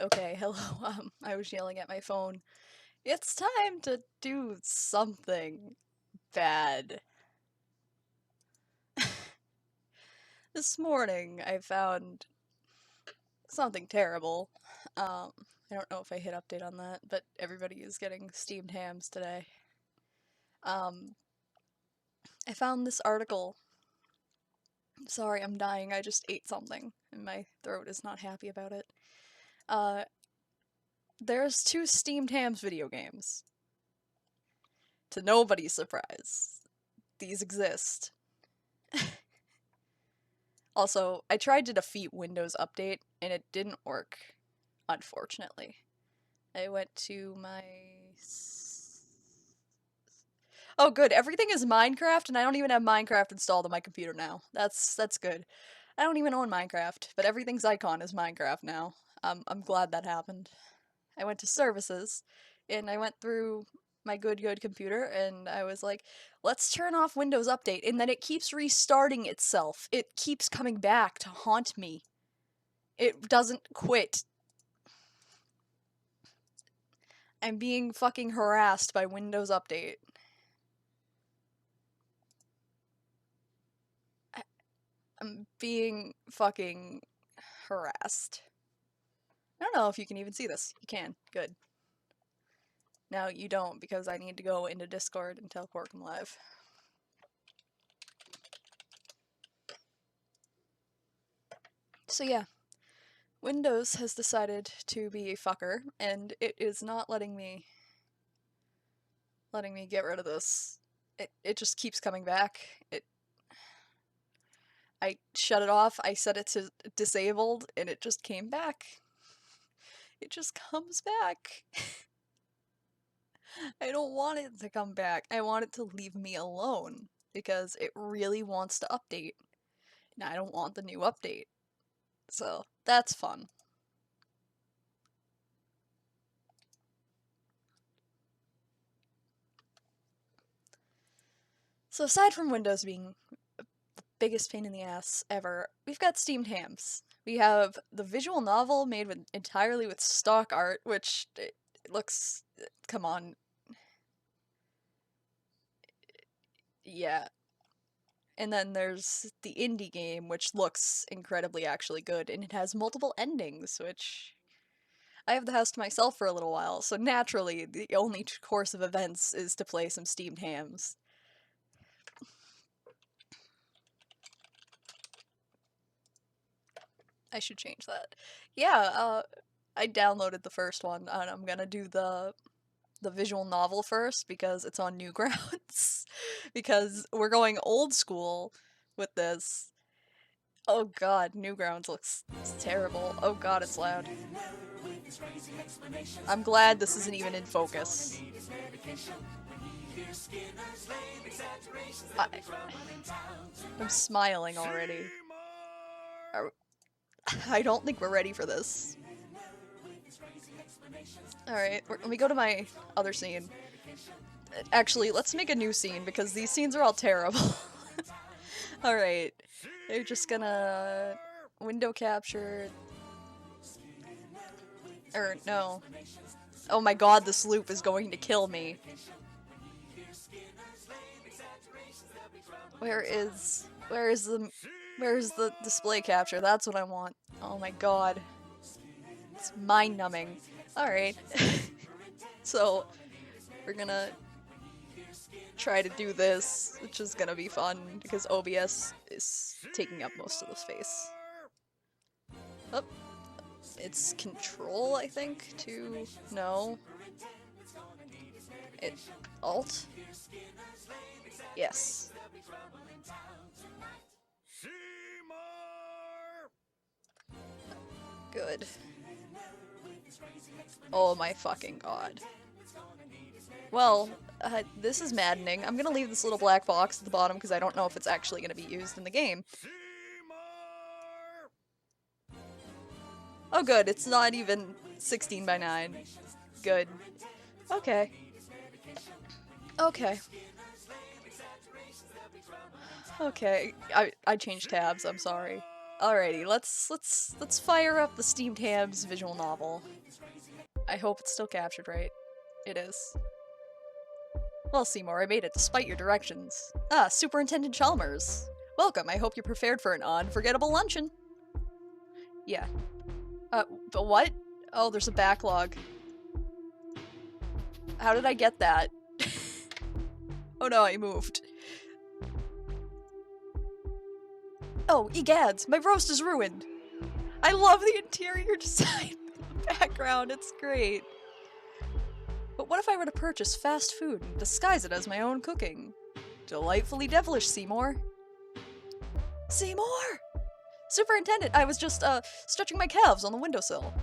Okay, hello. I was yelling at my phone. It's time to do something bad. This morning I found something terrible. I don't know if I hit update on that, but everybody is getting steamed hams today. Um, I found this article. Sorry, I'm dying. I just ate something, and my throat is not happy about it. Uh, there's two steamed hams video games. To nobody's surprise, these exist. Also, I tried to defeat Windows Update and it didn't work, unfortunately. I went to my. Oh, good. Everything is Minecraft, and I don't even have Minecraft installed on my computer now. That's good. I don't even own Minecraft, but everything's icon is Minecraft now. I'm glad that happened. I went to services, and I went through my good computer, and I was like, let's turn off Windows Update, and then it keeps restarting itself. It keeps coming back to haunt me. It doesn't quit. I'm being fucking harassed by Windows Update. I'm being fucking harassed. I don't know if you can even see this. You can. Good. Now you don't because I need to go into Discord and teleport them live. So yeah, Windows has decided to be a fucker, and it is not letting me get rid of this. It just keeps coming back. I shut it off, I set it to disabled, and it just came back. It just comes back. I don't want it to come back. I want it to leave me alone because it really wants to update. And I don't want the new update. So, that's fun. So, aside from Windows being the biggest pain in the ass ever, we've got steamed hams. We have the visual novel made entirely with stock art, which it looks. Come on. Yeah. And then there's the indie game, which looks incredibly actually good, and it has multiple endings, which I have the house to myself for a little while, so naturally the only course of events is to play some steamed hams. I should change that. Yeah, I downloaded the first one, and I'm gonna do the visual novel first because it's on Newgrounds. Because we're going old school with this. Oh god, Newgrounds looks terrible. Oh god, it's loud. I'm glad this isn't even in focus. I, I'm smiling already. I don't think we're ready for this. Alright, let me go to my other scene. Actually, let's make a new scene because these scenes are all terrible. Alright, they're just gonna window capture. Or, no. Oh my god, this loop is going to kill me. Where's the display capture? That's what I want. Oh my god. It's mind numbing. Alright. So, we're gonna try to do this, which is gonna be fun because OBS is taking up most of the space. Oh, it's control, I think, to no. It alt. Yes. Good. Oh my fucking god. Well, this is maddening. I'm gonna leave this little black box at the bottom because I don't know if it's actually gonna be used in the game. Oh good, it's not even 16 by 9. Good. Okay. Okay. Okay, I changed tabs, I'm sorry. Alrighty, let's fire up the Steamed Hams visual novel. I hope it's still captured right. It is. Well, Seymour, I made it despite your directions. Ah, Superintendent Chalmers. Welcome, I hope you're prepared for an unforgettable luncheon. Yeah. But what? Oh, there's a backlog. How did I get that? Oh no, I moved. Oh, egads, my roast is ruined. I love the interior design in the background, it's great. But what if I were to purchase fast food and disguise it as my own cooking? Delightfully devilish, Seymour. Seymour! Superintendent, I was just, stretching my calves on the windowsill.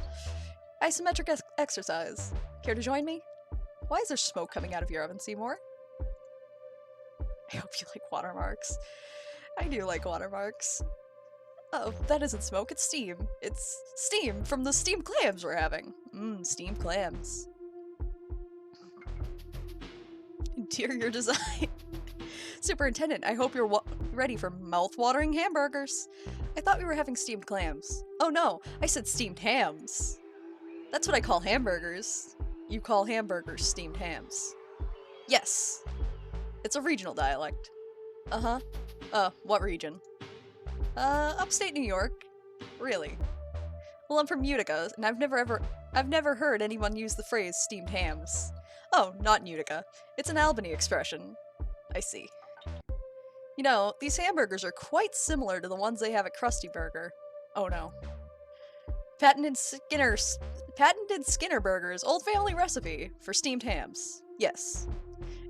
Isometric exercise. Care to join me? Why is there smoke coming out of your oven, Seymour? I hope you like watermarks. I do like watermarks. Oh, that isn't smoke, it's steam. It's steam from the steamed clams we're having. Steamed clams. Interior design. Superintendent, I hope you're ready for mouth-watering hamburgers. I thought we were having steamed clams. Oh no, I said steamed hams. That's what I call hamburgers. You call hamburgers steamed hams. Yes. It's a regional dialect. Uh-huh. What region? Upstate New York. Really? Well, I'm from Utica, and I've never heard anyone use the phrase steamed hams. Oh, not in Utica. It's an Albany expression. I see. You know, these hamburgers are quite similar to the ones they have at Krusty Burger. Oh no. Patented Skinner Burgers, old family recipe for steamed hams. Yes.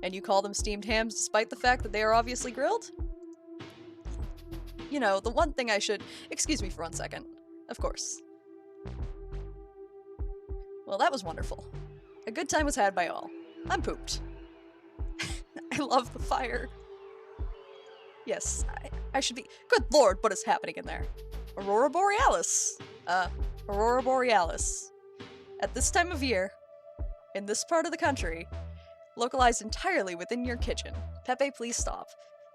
And you call them steamed hams despite the fact that they are obviously grilled? You know, the one thing I should... Excuse me for 1 second. Of course. Well, that was wonderful. A good time was had by all. I'm pooped. I love the fire. Yes, I should be... Good lord, what is happening in there? Aurora Borealis. Aurora Borealis. At this time of year, in this part of the country, localized entirely within your kitchen. Pepe, please stop.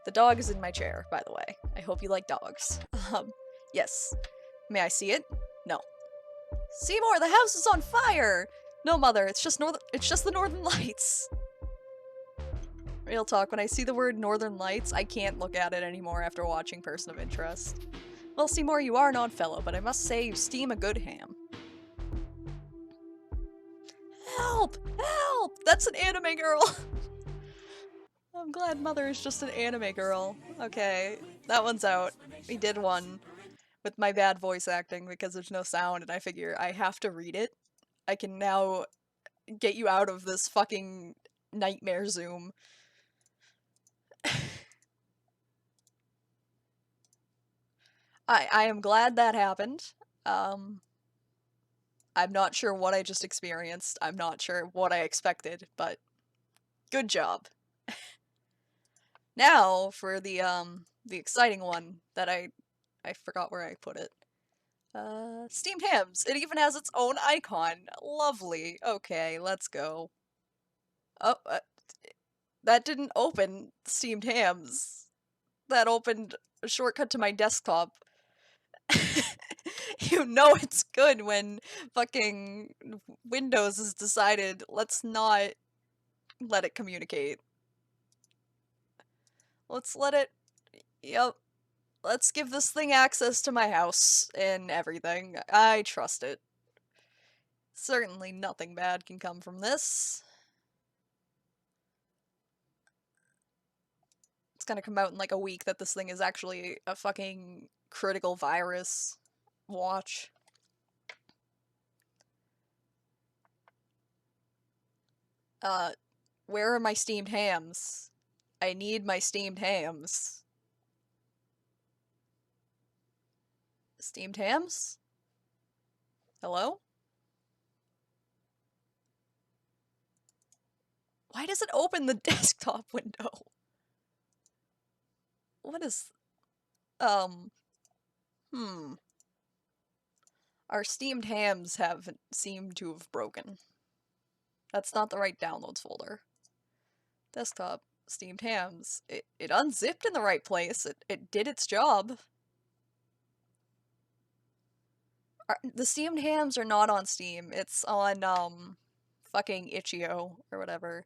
The dog is in my chair, by the way. I hope you like dogs. Yes. May I see it? No. Seymour, the house is on fire! No, Mother, it's just the Northern Lights. Real talk, when I see the word Northern Lights, I can't look at it anymore after watching Person of Interest. Well, Seymour, you are an odd fellow, but I must say you steam a good ham. Help! Help! That's an anime girl! I'm glad Mother is just an anime girl. Okay, that one's out. We did one with my bad voice acting because there's no sound, and I figure I have to read it. I can now get you out of this fucking nightmare Zoom. I am glad that happened. I'm not sure what I just experienced. I'm not sure what I expected, but good job. Now for the exciting one that I forgot where I put it. Steamed hams. It even has its own icon. Lovely. Okay, let's go. Oh, that didn't open steamed hams. That opened a shortcut to my desktop. You know it's good when fucking Windows has decided, let's not let it communicate. Let's let it... Yep. Let's give this thing access to my house and everything. I trust it. Certainly nothing bad can come from this. It's gonna come out in like a week that this thing is actually a fucking critical virus. Watch. Where are my steamed hams? I need my steamed hams. Steamed hams? Hello? Why does it open the desktop window? What is... Our steamed hams haven't seemed to have broken. That's not the right downloads folder. Desktop, steamed hams. It unzipped in the right place. It did its job. The steamed hams are not on Steam. It's on, fucking Itch.io or whatever.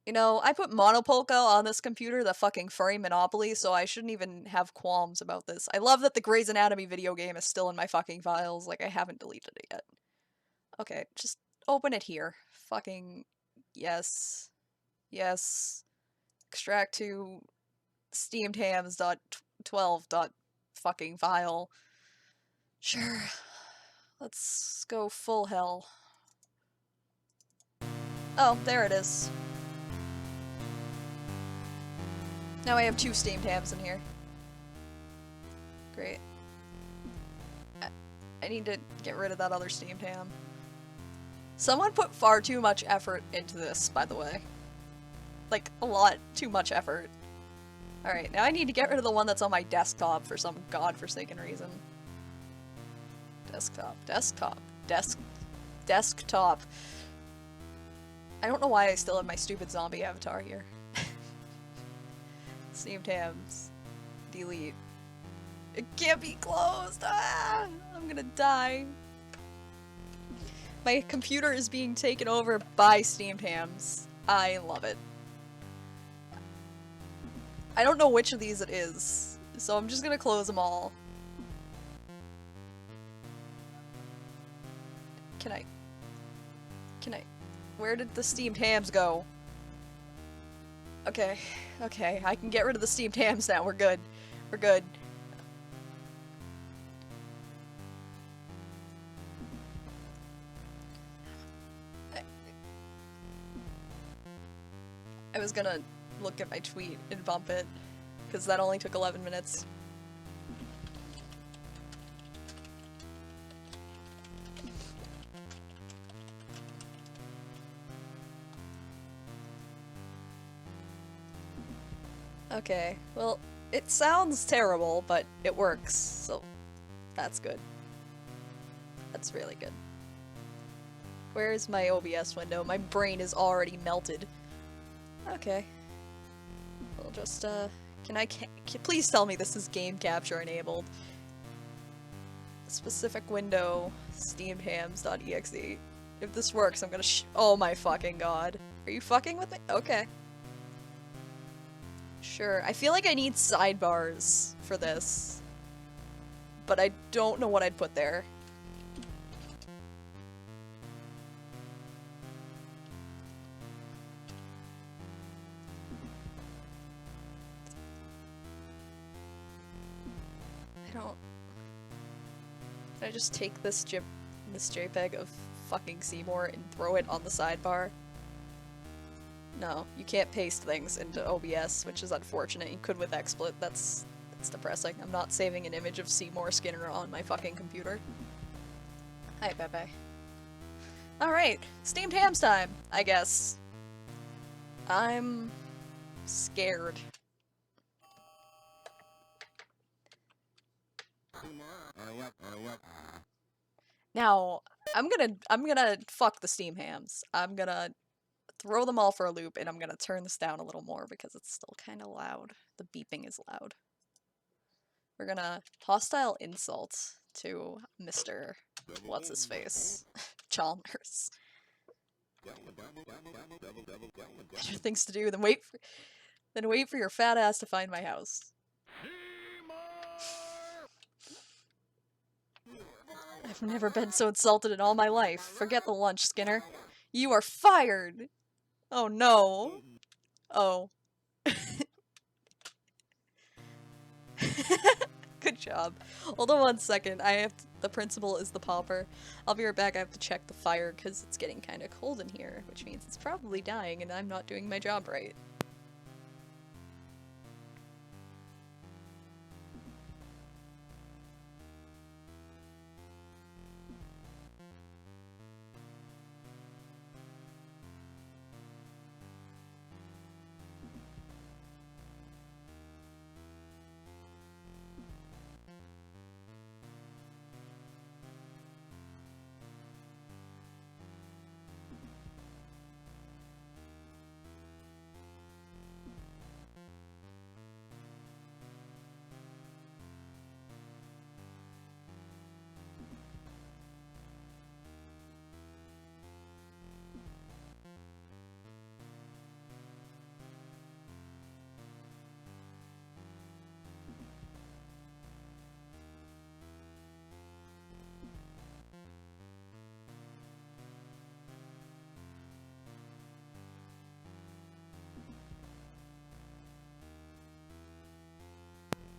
You know, I put Monopolka on this computer, the fucking furry monopoly, so I shouldn't even have qualms about this. I love that the Grey's Anatomy video game is still in my fucking files, like I haven't deleted it yet. Okay, just open it here. Fucking yes. Yes. Extract to steamedhams.12 dot fucking file. Sure. Let's go full hell. Oh, there it is. Now I have 2 steamed hams in here. Great. I need to get rid of that other steamed ham. Someone put far too much effort into this, by the way. Like, a lot too much effort. Alright, now I need to get rid of the one that's on my desktop for some godforsaken reason. Desktop. I don't know why I still have my stupid zombie avatar here. Steamed hams. Delete. It can't be closed! Ah! I'm gonna die. My computer is being taken over by steamed hams. I love it. I don't know which of these it is, so I'm just gonna close them all. Can I? Where did the steamed hams go? Okay, I can get rid of the steamed hams now. We're good. I was gonna look at my tweet and bump it, because that only took 11 minutes. Okay, well, it sounds terrible, but it works, so that's good. That's really good. Where's my OBS window? My brain is already melted. Okay. We'll just, please tell me this is game capture enabled. Specific window, steamedhams.exe. If this works, I'm gonna oh my fucking god. Are you fucking with me? Okay. Sure. I feel like I need sidebars for this. But I don't know what I'd put there. Can I just take this JPEG of fucking Seymour and throw it on the sidebar? No, you can't paste things into OBS, which is unfortunate. You could with XSplit. That's depressing. I'm not saving an image of Seymour Skinner on my fucking computer. Hi, Pepe. Alright, steamed hams time, I guess. I'm scared. Now, I'm gonna fuck the steam hams. I'm gonna throw them all for a loop, and I'm gonna turn this down a little more because it's still kind of loud. The beeping is loud. We're gonna hostile insult to Mr. What's-his-face? Chalmers. Better things to do than wait for your fat ass to find my house. I've never been so insulted in all my life. Forget the lunch, Skinner. You are fired! Oh no. Oh. Good job. Hold on 1 second. The principal is the pauper. I'll be right back. I have to check the fire because it's getting kind of cold in here, which means it's probably dying and I'm not doing my job right.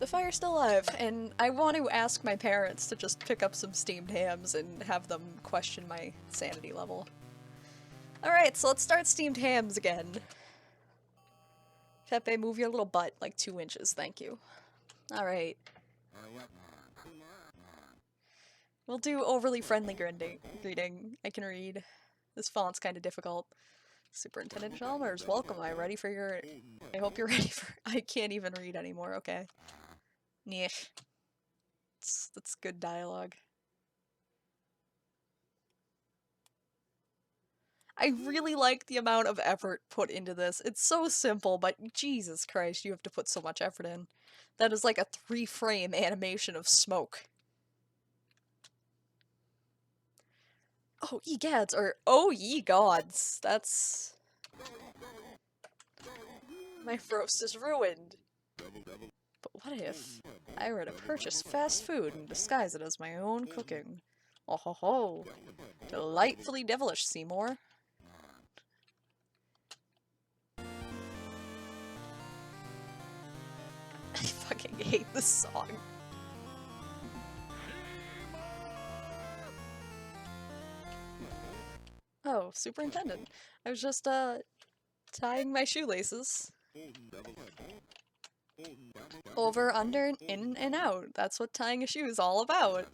the fire's still alive, and I want to ask my parents to just pick up some steamed hams and have them question my sanity level. Alright, so let's start steamed hams again. Pepe, move your little butt like 2 inches, thank you. Alright. We'll do overly friendly greeting. I can read. This font's kind of difficult. Superintendent Chalmers, welcome. I ready for your... I hope you're ready for... I can't even read anymore, okay. Niche. That's good dialogue. I really like the amount of effort put into this. It's so simple, but Jesus Christ, you have to put so much effort in. That is like a 3-frame animation of smoke. Oh, ye gads, or oh ye gods. That's... My roast is ruined. But what if I were to purchase fast food and disguise it as my own cooking? Oh ho ho. Delightfully devilish, Seymour. I fucking hate this song. Oh, Superintendent. I was just, tying my shoelaces. Over, under, in, and out. That's what tying a shoe is all about.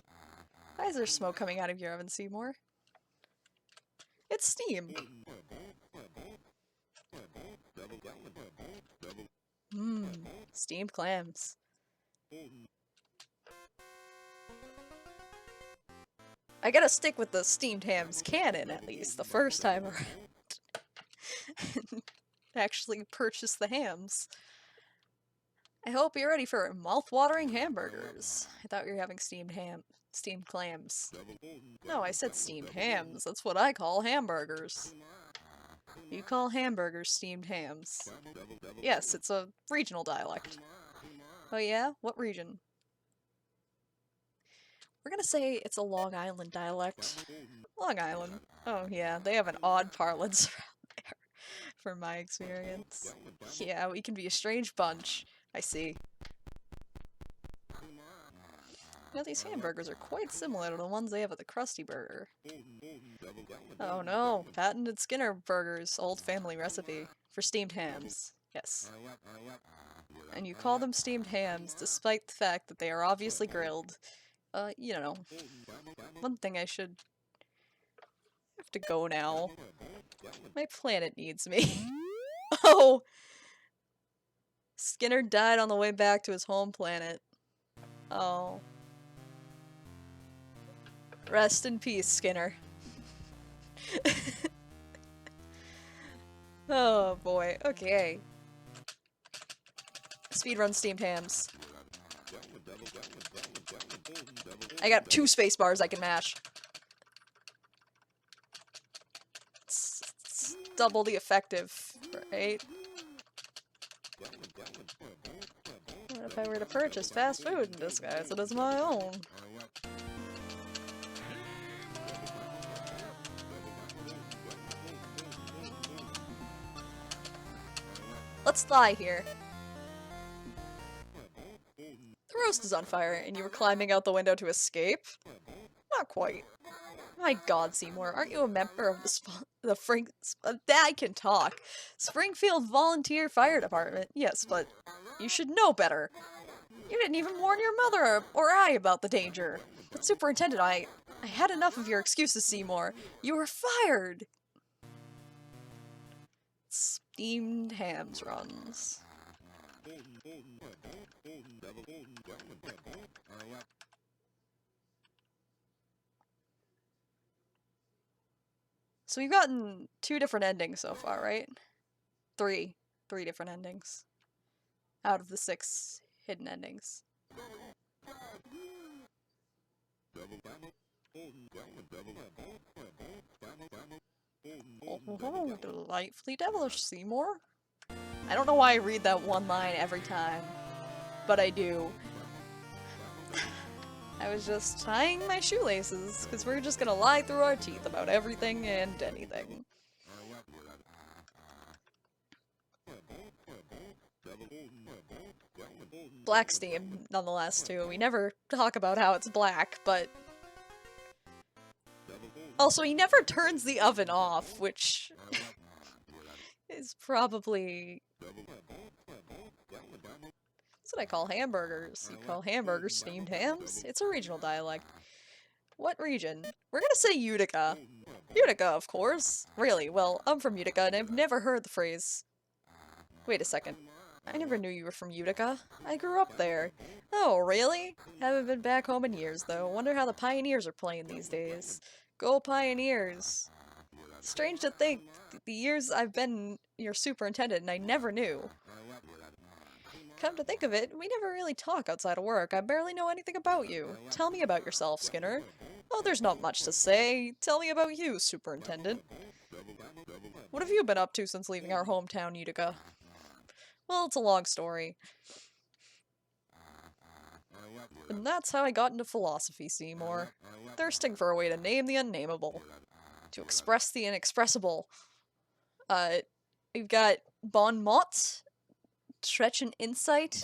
Why is there smoke coming out of your oven, Seymour? It's steam. Mmm, steamed clams. I gotta stick with the steamed hams canon, at least, the first time around. Actually purchase the hams. I hope you're ready for mouth-watering hamburgers. I thought you were having steamed clams. No, I said steamed hams. That's what I call hamburgers. You call hamburgers steamed hams. Yes, it's a regional dialect. Oh yeah? What region? We're gonna say it's a Long Island dialect. Long Island. Oh yeah, they have an odd parlance around there, from my experience. Yeah, we can be a strange bunch. I see. You know, these hamburgers are quite similar to the ones they have at the Krusty Burger. Oh no, patented Skinner Burgers, old family recipe. For steamed hams. Yes. And you call them steamed hams, despite the fact that they are obviously grilled. You know. One thing I should... have to go now. My planet needs me. Oh! Skinner died on the way back to his home planet. Oh. Rest in peace, Skinner. Oh boy, okay. Speedrun steamed hams. I got 2 space bars I can mash. It's double the effective, right? What if I were to purchase fast food and disguise it as my own? Let's lie here. The roast is on fire, and you were climbing out the window to escape? Not quite. My god, Seymour, aren't you a member of I can talk. Springfield Volunteer Fire Department? Yes, but you should know better. You didn't even warn your mother or I about the danger. But Superintendent, I had enough of your excuses, Seymour. You were fired! Steamed hams runs. So we've gotten 2 different endings so far, right? 3 different endings. Out of the 6 hidden endings. Oh, delightfully devilish, Seymour. I don't know why I read that one line every time, but I do. I was just tying my shoelaces, because we're just gonna lie through our teeth about everything and anything. black steam, nonetheless, too. We never talk about how it's black, but... Also, he never turns the oven off, which... is probably... That's what I call hamburgers. You call hamburgers steamed hams? It's a regional dialect. What region? We're gonna say Utica. Utica, of course. Really, well, I'm from Utica, and I've never heard the phrase. Wait a second. I never knew you were from Utica. I grew up there. Oh, really? Haven't been back home in years, though. Wonder how the Pioneers are playing these days. Go Pioneers! Strange to think, the years I've been your superintendent and I never knew. Come to think of it, we never really talk outside of work. I barely know anything about you. Tell me about yourself, Skinner. Oh, there's not much to say. Tell me about you, Superintendent. What have you been up to since leaving our hometown, Utica? Well, it's a long story. And that's how I got into philosophy, Seymour. Thirsting for a way to name the unnameable. To express the inexpressible. We've got bon mot, stretch an insight,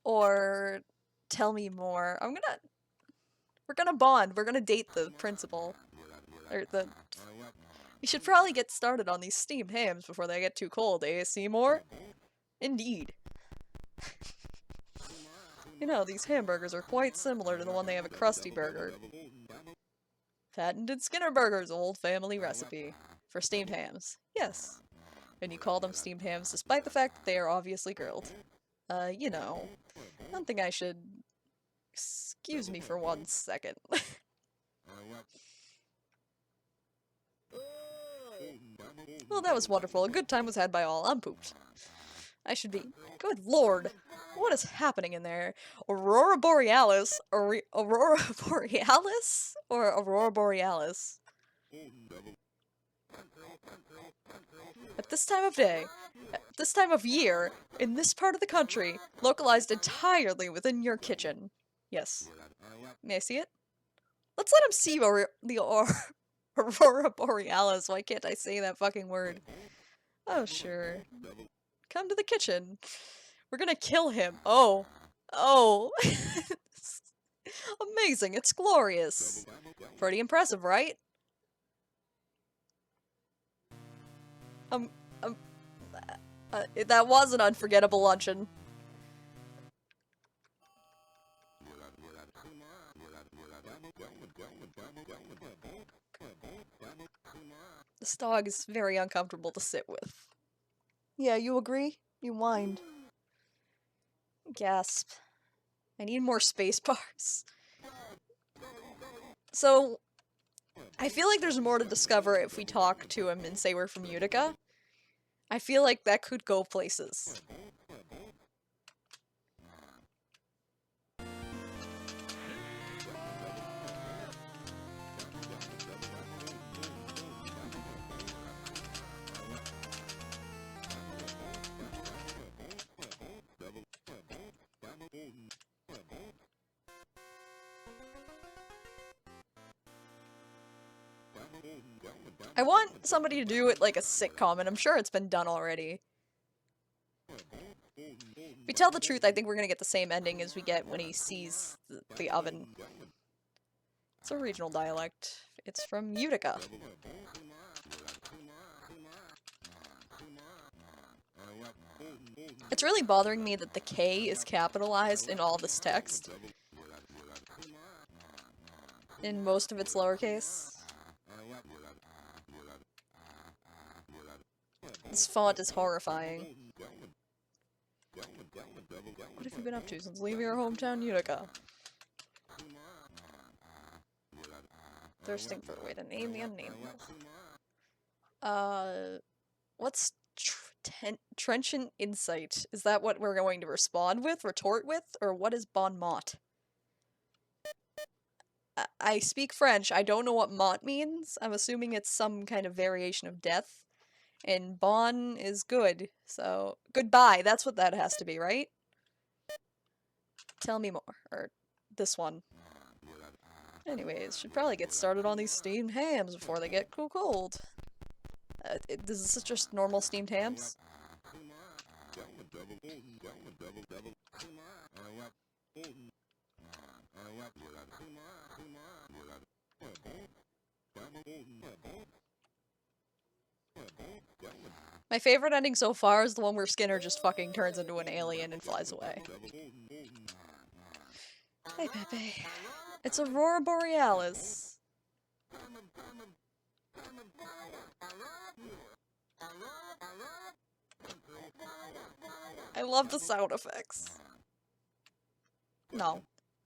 or tell me more. We're gonna bond. We're gonna date the principal. We should probably get started on these steamed hams before they get too cold, eh, Seymour? Indeed. You know, these hamburgers are quite similar to the one they have at Krusty Burger. Patented Skinner Burgers, old family recipe. For steamed hams. Yes. And you call them steamed hams despite the fact that they are obviously grilled. You know. I don't think I should... Excuse me for 1 second. Well, that was wonderful. A good time was had by all. I'm pooped. I should be... Good lord! What is happening in there? Aurora Borealis? Aurora Borealis? Or Aurora Borealis? At this time of day, at this time of year, in this part of the country, localized entirely within your kitchen. Yes. May I see it? Let's let him see the Aurora Borealis. Why can't I say that fucking word? Oh, sure. Come to the kitchen. We're gonna kill him. Oh. Oh. Amazing. It's glorious. Pretty impressive, right? That was an unforgettable luncheon. This dog is very uncomfortable to sit with. Yeah, you agree? You whined. Gasp. I need more space bars. So, I feel like there's more to discover if we talk to him and say we're from Utica. I feel like that could go places. I want somebody to do it like a sitcom, and I'm sure it's been done already. If we tell the truth, I think we're gonna get the same ending as we get when he sees the oven. It's a regional dialect. It's from Utica. It's really bothering me that the K is capitalized in all this text. In most of its lowercase. This font is horrifying. What have you been up to since leaving your hometown, Utica? Thirsting for a way to name the unnameable. What's trenchant insight? Is that what we're going to respond with, retort with, or what is bon mot? I speak French. I don't know what mot means. I'm assuming it's some kind of variation of death. And bon is good, so goodbye, that's what that has to be, right? Tell me more, or this one. Anyways, should probably get started on these steamed hams before they get too cold. This is just normal steamed hams? My favorite ending so far is the one where Skinner just fucking turns into an alien and flies away. Hey, Pepe. It's Aurora Borealis. I love the sound effects. No,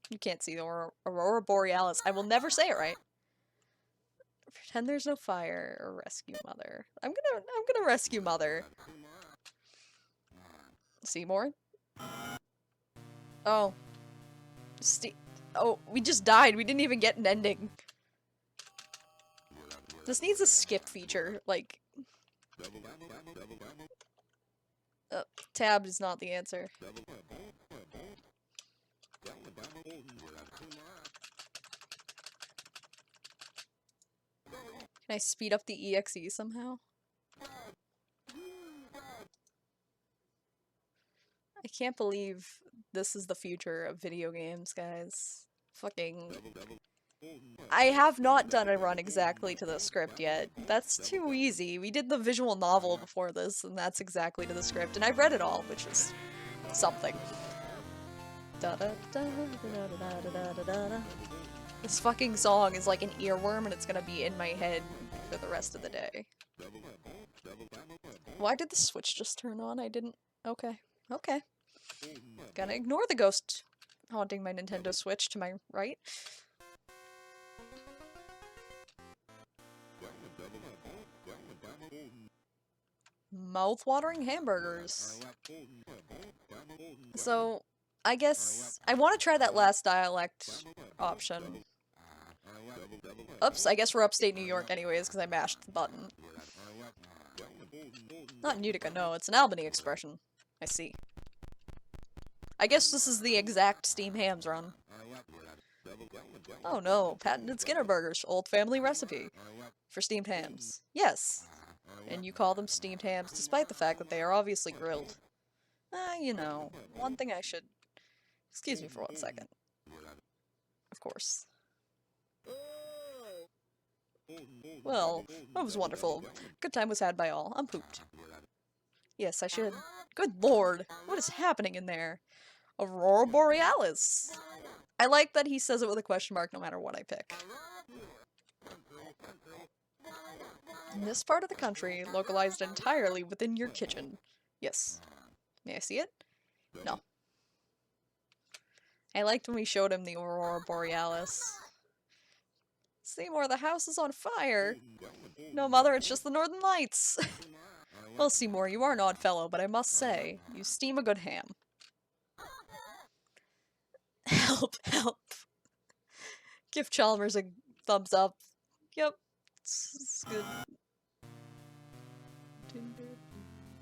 you can't see the Aurora Borealis. I will never say it right. Pretend there's no fire or rescue Mother. I'm gonna rescue Mother. Seymour? Oh. Oh, we just died. We didn't even get an ending. This needs a skip feature, like... tab is not the answer. Can I speed up the EXE somehow? I can't believe this is the future of video games, guys. Fucking... I have not done a run exactly to the script yet. That's too easy. We did the visual novel before this, and that's exactly to the script, and I've read it all, which is something. This fucking song is like an earworm, and it's gonna be in my head for the rest of the day. Why did the switch just turn on? I didn't... Okay. Okay. Gonna ignore the ghost haunting my Nintendo Switch to my right. Mouth-watering hamburgers. So, I guess I want to try that last dialect option. Oops, I guess we're upstate New York anyways, because I mashed the button. Not in Utica, no, it's an Albany expression. I see. I guess this is the exact Steam Hams run. Oh no, patented Skinner burgers, old family recipe. For steamed hams. Yes. And you call them steamed hams despite the fact that they are obviously grilled. You know, one thing I should... Excuse me for 1 second. Of course. Well, that was wonderful. Good time was had by all. I'm pooped. Yes, I should. Good lord, what is happening in there? Aurora Borealis. I like that he says it with a question mark no matter what I pick. In this part of the country, localized entirely within your kitchen. Yes. May I see it? No. I liked when we showed him the Aurora Borealis. Seymour, the house is on fire! No, Mother, it's just the Northern Lights! Well, Seymour, you are an odd fellow, but I must say, you steam a good ham. Help, help. Give Chalmers a thumbs up. Yep. It's good.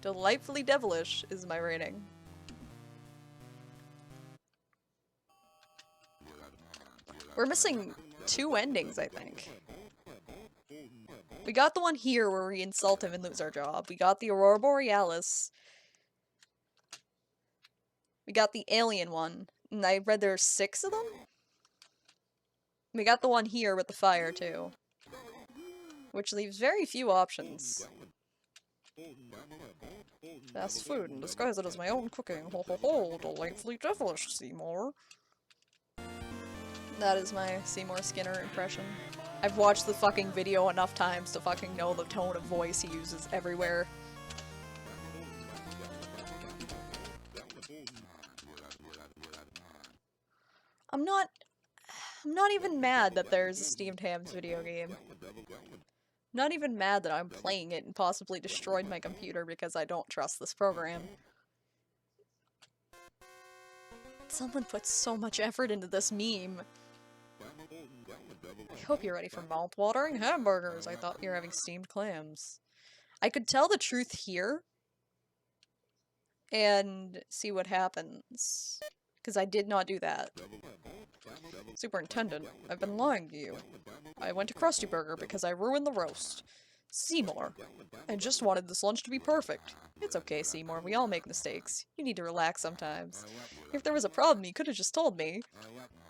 Delightfully devilish is my rating. We're missing 2 endings, I think. We got the one here where we insult him and lose our job. We got the Aurora Borealis. We got the alien one. And I read there's 6 of them? We got the one here with the fire, too. Which leaves very few options. Fast food, and disguise it as my own cooking. Ho ho ho, delightfully devilish, Seymour. That is my Seymour Skinner impression. I've watched the fucking video enough times to fucking know the tone of voice he uses everywhere. I'm not even mad that there's a Steamed Hams video game. Not even mad that I'm playing it and possibly destroyed my computer because I don't trust this program. Someone put so much effort into this meme. I hope you're ready for mouth-watering hamburgers. I thought you were having steamed clams. I could tell the truth here and see what happens. Because I did not do that. Superintendent, I've been lying to you. I went to Krusty Burger because I ruined the roast. Seymour. I just wanted this lunch to be perfect. It's okay, Seymour. We all make mistakes. You need to relax sometimes. If there was a problem, you could have just told me.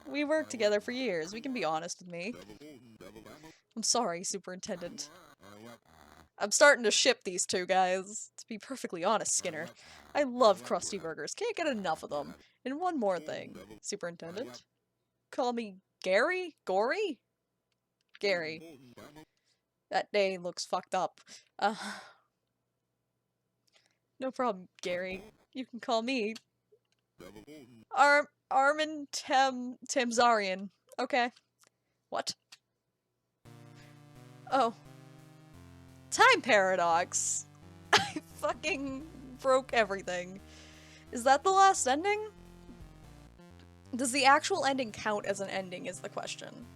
We worked together for years. We can be honest with me. I'm sorry, Superintendent. I'm starting to ship these two guys. To be perfectly honest, Skinner, I love Krusty Burgers. Can't get enough of them. And one more thing, Superintendent. Call me Gary? Gory? Gary. That day looks fucked up. No problem, Gary. You can call me Armin Tamzarian. Okay. What? Oh. Time paradox. I fucking broke everything. Is that the last ending? Does the actual ending count as an ending is the question.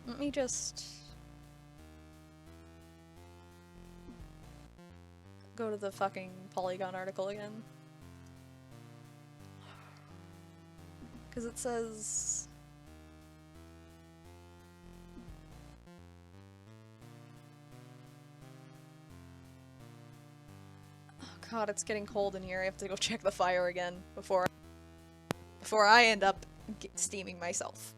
Let me just go to the fucking Polygon article again. Because it says... Oh god, it's getting cold in here. I have to go check the fire again before I end up steaming myself.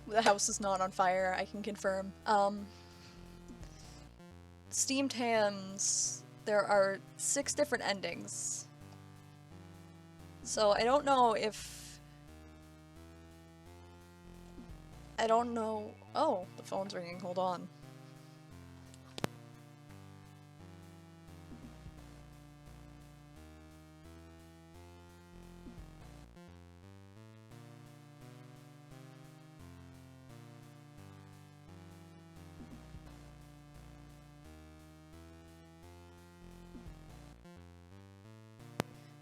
The house is not on fire, I can confirm. Steamed hams, there are 6 different endings. So I don't know if... I don't know... Oh, the phone's ringing, hold on.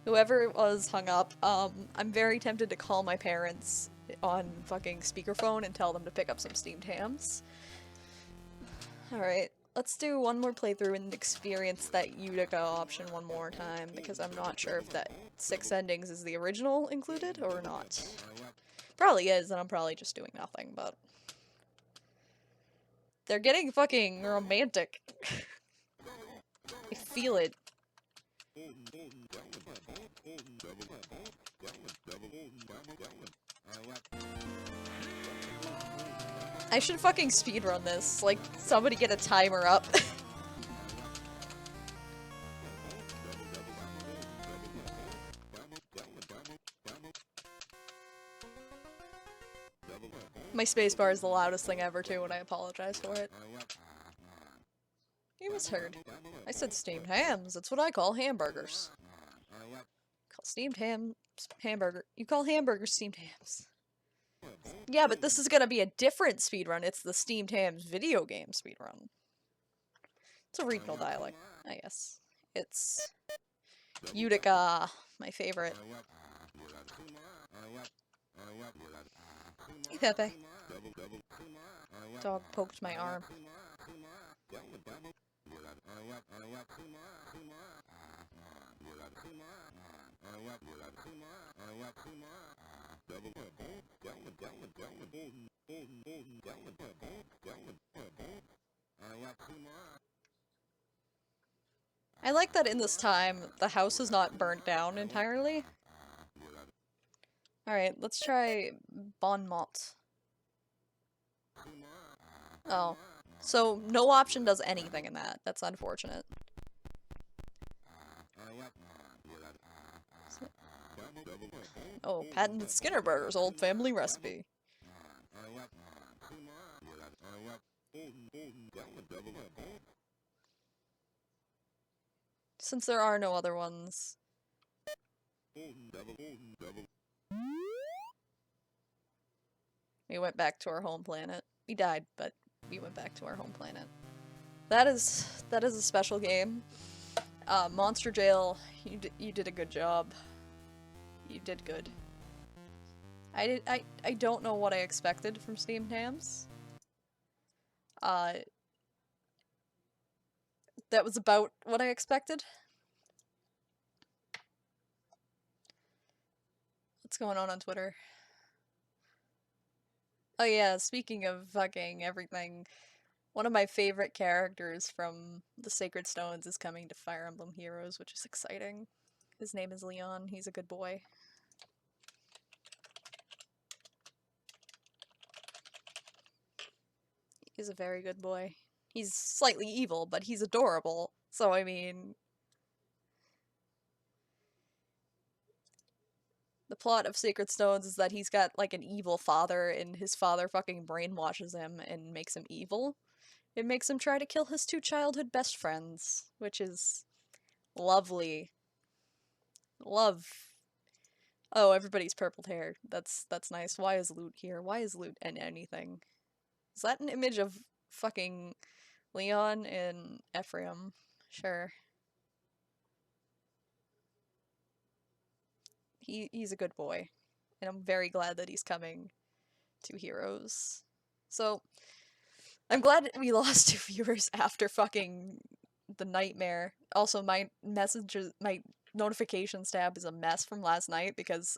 Whoever it was hung up. I'm very tempted to call my parents on fucking speakerphone and tell them to pick up some steamed hams. Alright, let's do one more playthrough and experience that Utica option one more time, because I'm not sure if that 6 endings is the original included or not. Probably is, and I'm probably just doing nothing, but... They're getting fucking romantic. I feel it. I should fucking speedrun this. Like, somebody get a timer up. My spacebar is the loudest thing ever too, and I apologize for it. You misheard. I said steamed hams. That's what I call hamburgers. Call steamed hamburger. You call hamburgers steamed hams. Yeah, but this is gonna be a different speedrun. It's the Steamed Hams video game speedrun. It's a regional dialect, I guess. It's Utica, my favorite. Hey, Pepe. Dog poked my arm. I like that in this time, the house is not burnt down entirely. Alright, let's try Bon Mot. Oh. So, no option does anything in that. That's unfortunate. Oh, patented Skinner Burgers, old family recipe. Since there are no other ones... We went back to our home planet. We died, but we went back to our home planet. That is a special game. Monster Jail, you did a good job. You did good. I don't know what I expected from Steamed Hams. Uh, that was about what I expected. What's going on Twitter? Oh yeah, speaking of fucking everything, one of my favorite characters from the Sacred Stones is coming to Fire Emblem Heroes, which is exciting. His name is Leon. He's a good boy. He's a very good boy. He's slightly evil, but he's adorable. So, I mean, the plot of Sacred Stones is that he's got, like, an evil father, and his father fucking brainwashes him and makes him evil. It makes him try to kill his two childhood best friends, which is lovely. Love. Oh, everybody's purpled hair. That's nice. Why is Loot here? Why is Loot in anything? Is that an image of fucking Leon and Ephraim? Sure. He's a good boy. And I'm very glad that he's coming to Heroes. So, I'm glad we lost 2 viewers after fucking the nightmare. Also, my messages, my notifications tab is a mess from last night because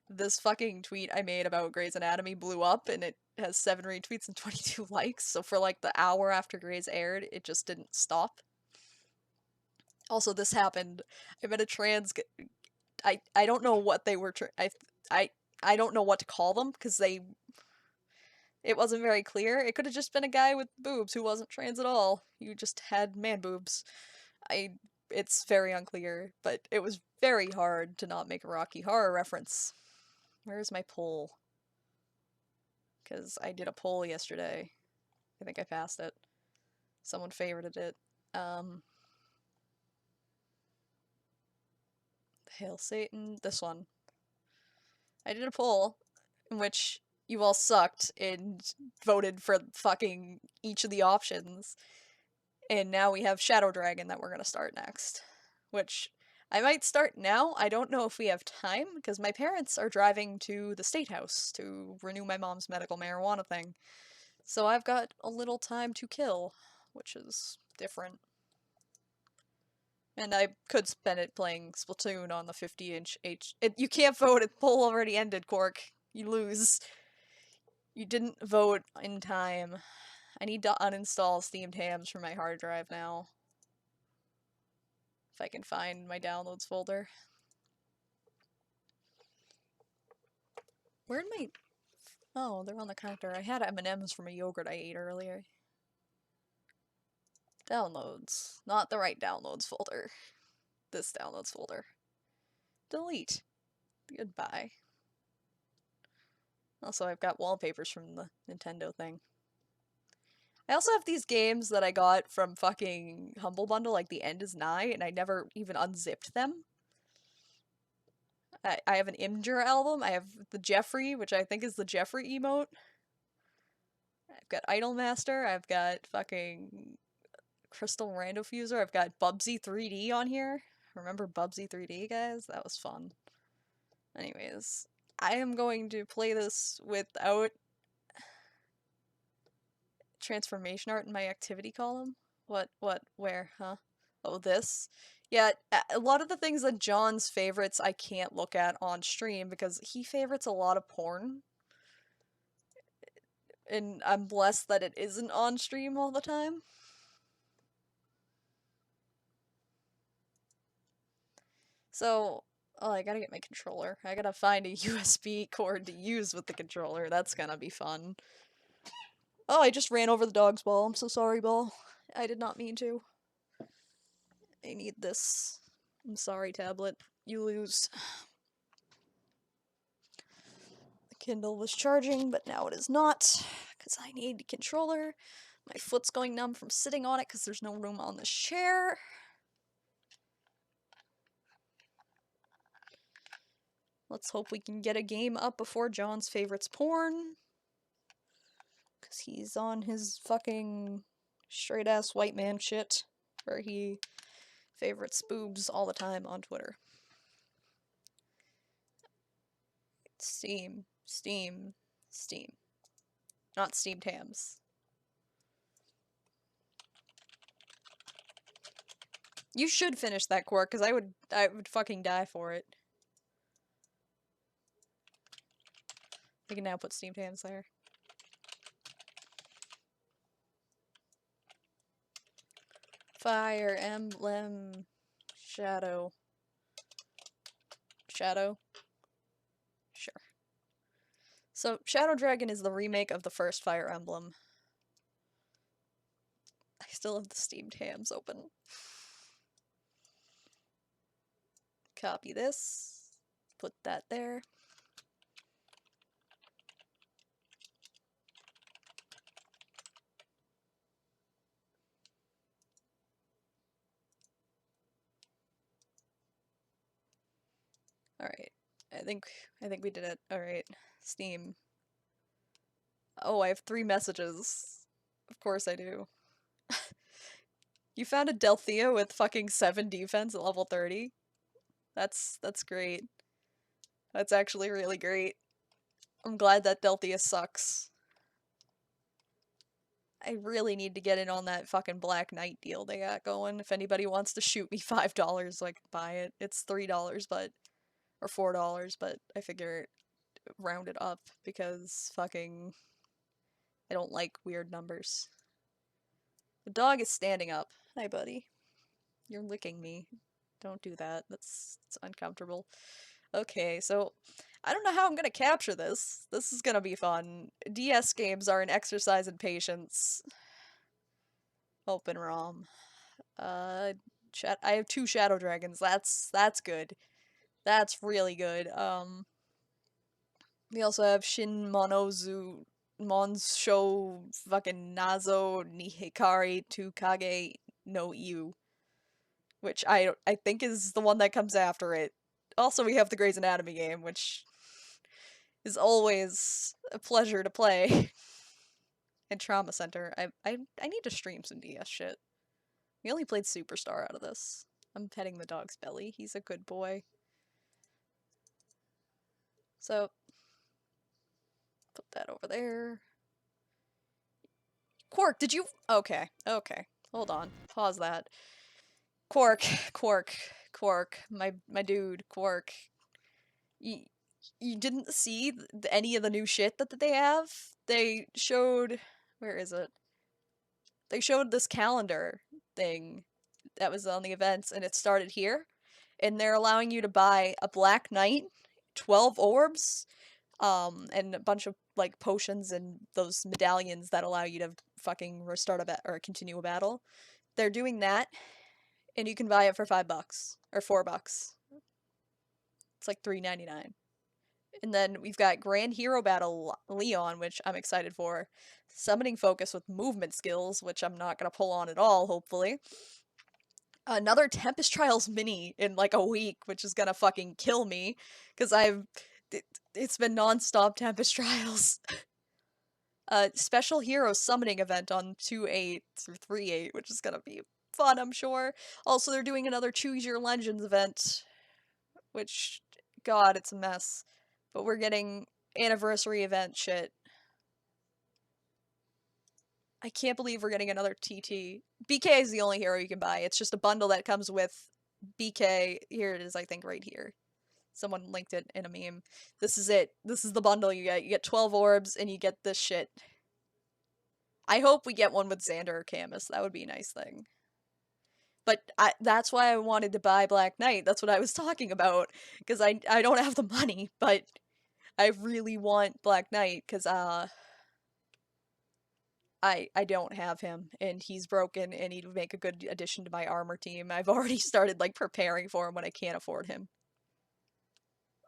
this fucking tweet I made about Grey's Anatomy blew up and it has 7 retweets and 22 likes. So for like the hour after Grey's aired, it just didn't stop. Also, this happened. I met a trans. I don't know what they were. I I don't know what to call them because they. It wasn't very clear. It could have just been a guy with boobs who wasn't trans at all. You just had man boobs. I. It's very unclear, but it was very hard to not make a Rocky Horror reference. Where's my poll? Because I did a poll yesterday. I think I passed it. Someone favorited it. Um, Hail Satan. This one. I did a poll in which you all sucked and voted for fucking each of the options. And now we have Shadow Dragon that we're gonna start next. Which I might start now. I don't know if we have time because my parents are driving to the state house to renew my mom's medical marijuana thing. So I've got a little time to kill, which is different. And I could spend it playing Splatoon on the 50-inch H. You can't vote. The poll already ended, Cork. You lose. You didn't vote in time. I need to uninstall Steamed Hams from my hard drive now. If I can find my downloads folder. Where'd my... Oh, they're on the counter. I had M&Ms from a yogurt I ate earlier. Downloads. Not the right downloads folder. This downloads folder. Delete. Goodbye. Also, I've got wallpapers from the Nintendo thing. I also have these games that I got from fucking Humble Bundle, like The End is Nigh, and I never even unzipped them. I have an Imgur album, I have the Jeffrey, which I think is the Jeffrey emote. I've got Idolmaster, I've got fucking Crystal Randofuser, I've got Bubsy 3D on here. Remember Bubsy 3D, guys? That was fun. Anyways, I am going to play this without transformation art in my activity column. Where, huh? Oh, this? Yeah, a lot of the things that John's favorites I can't look at on stream because he favorites a lot of porn. And I'm blessed that it isn't on stream all the time. So, oh, I gotta get my controller. I gotta find a USB cord to use with the controller. That's gonna be fun. Oh, I just ran over the dog's ball. I'm so sorry, ball. I did not mean to. I need this. I'm sorry, tablet. You lose. The Kindle was charging, but now it is not, because I need a controller. My foot's going numb from sitting on it because there's no room on this chair. Let's hope we can get a game up before John's favorites porn. Because he's on his fucking straight ass white man shit where he favorites boobs all the time on Twitter. Steam, Steam, Steam. Not steamed hams. You should finish that Quark, because I would fucking die for it. We can now put steamed hams there. Fire Emblem Shadow. Shadow? Sure. So, Shadow Dragon is the remake of the first Fire Emblem. I still have the steamed hams open. Copy this. Put that there. Alright. I think we did it. Alright. Steam. Oh, I have 3 messages. Of course I do. You found a Delthea with fucking 7 defense at level 30? That's great. That's actually really great. I'm glad that Delthea sucks. I really need to get in on that fucking Black Knight deal they got going. If anybody wants to shoot me $5 so I can buy it. It's $3, but... or $4, but I figure round it up because fucking... I don't like weird numbers. The dog is standing up. Hi, buddy. You're licking me. Don't do that. That's uncomfortable. Okay, so I don't know how I'm gonna capture this. This is gonna be fun. DS games are an exercise in patience. Open ROM. I have 2 Shadow Dragons. That's good. That's really good. We also have Shin Monozu Monsho fucking Nazo Nihikari Tukage no Iu, which I think is the one that comes after it. Also, we have the Grey's Anatomy game, which is always a pleasure to play. And Trauma Center. I need to stream some DS shit. We only played Superstar out of this. I'm petting the dog's belly. He's a good boy. So, put that over there. Quark, did you... Okay, okay. Hold on. Pause that. Quark, my dude, Quark. You didn't see any of the new shit that they have? They showed... Where is it? They showed this calendar thing that was on the events, and it started here. And they're allowing you to buy a Black Knight, 12 orbs, and a bunch of, like, potions and those medallions that allow you to fucking restart or continue a battle. They're doing that, and you can buy it for $5 or $4. It's like $3.99. And then we've got Grand Hero Battle Leon, which I'm excited for. Summoning Focus with movement skills, which I'm not gonna pull on at all, hopefully. Another Tempest Trials mini in like a week, which is gonna fucking kill me, because it's been non-stop Tempest Trials. Special Hero Summoning event on 2.8 through 3.8, which is gonna be fun, I'm sure. Also, they're doing another Choose Your Legends event, which, God, it's a mess. But we're getting anniversary event shit. I can't believe we're getting another TT. BK is the only hero you can buy. It's just a bundle that comes with BK. Here it is, I think, right here. Someone linked it in a meme. This is it. This is the bundle you get. You get 12 orbs, and you get this shit. I hope we get one with Xander or Camus. That would be a nice thing. But that's why I wanted to buy Black Knight. That's what I was talking about. Because I don't have the money, but I really want Black Knight, because, I don't have him, and he's broken, and he'd make a good addition to my armor team. I've already started, like, preparing for him when I can't afford him.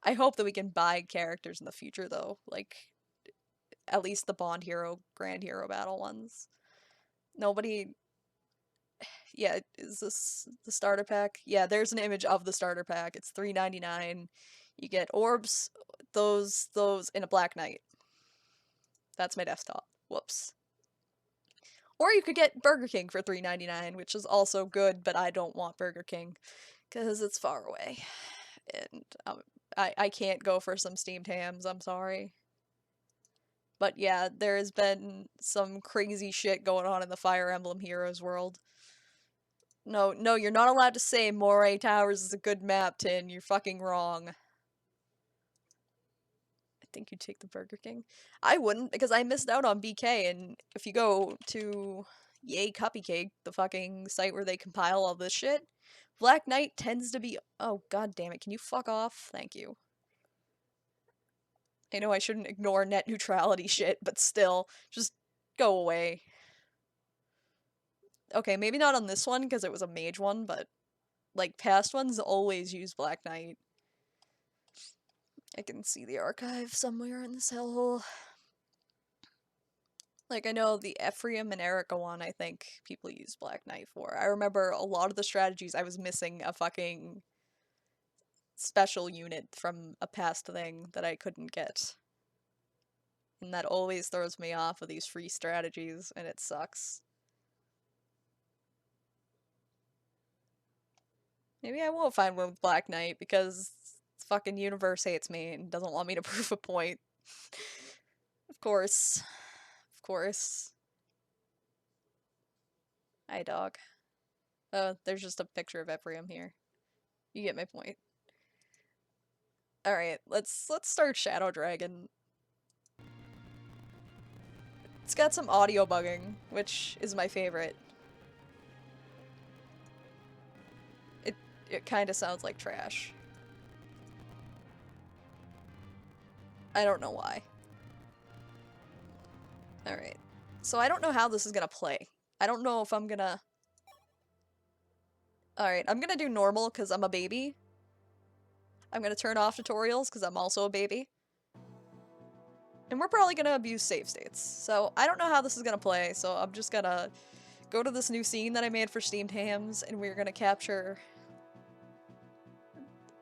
I hope that we can buy characters in the future, though. Like, at least the Bond Hero, Grand Hero Battle ones. Nobody... Yeah, is this the starter pack? Yeah, there's an image of the starter pack. It's $3.99. You get orbs, those, in a Black Knight. That's my desktop. Whoops. Or you could get Burger King for $3.99, which is also good, but I don't want Burger King because it's far away. And I can't go for some steamed hams, I'm sorry. But yeah, there has been some crazy shit going on in the Fire Emblem Heroes world. No, no, you're not allowed to say Moray Towers is a good map, Tin. You're fucking wrong. I think you'd take the Burger King. I wouldn't, because I missed out on BK, and if you go to Yay Cupcake, the fucking site where they compile all this shit, Black Knight tends to be— oh, god damn it, can you fuck off? Thank you. I know I shouldn't ignore net neutrality shit, but still, just go away. Okay, maybe not on this one, because it was a mage one, but, like, past ones always use Black Knight. I can see the archive somewhere in this hellhole. Like, I know the Ephraim and Erica one, I think people use Black Knight for. I remember a lot of the strategies I was missing a fucking special unit from a past thing that I couldn't get. And that always throws me off of these free strategies, and it sucks. Maybe I won't find one with Black Knight, because fucking universe hates me and doesn't want me to prove a point. Of course. Of course. Hi, dog. There's just a picture of Ephraim here. You get my point. Alright, let's start Shadow Dragon. It's got some audio bugging, which is my favorite. It kinda sounds like trash. I don't know why. Alright. So I don't know how this is gonna play. I don't know if I'm gonna... Alright, I'm gonna do normal because I'm a baby. I'm gonna turn off tutorials because I'm also a baby. And we're probably gonna abuse save states. So I don't know how this is gonna play, so I'm just gonna go to this new scene that I made for Steamed Hams, and we're gonna capture...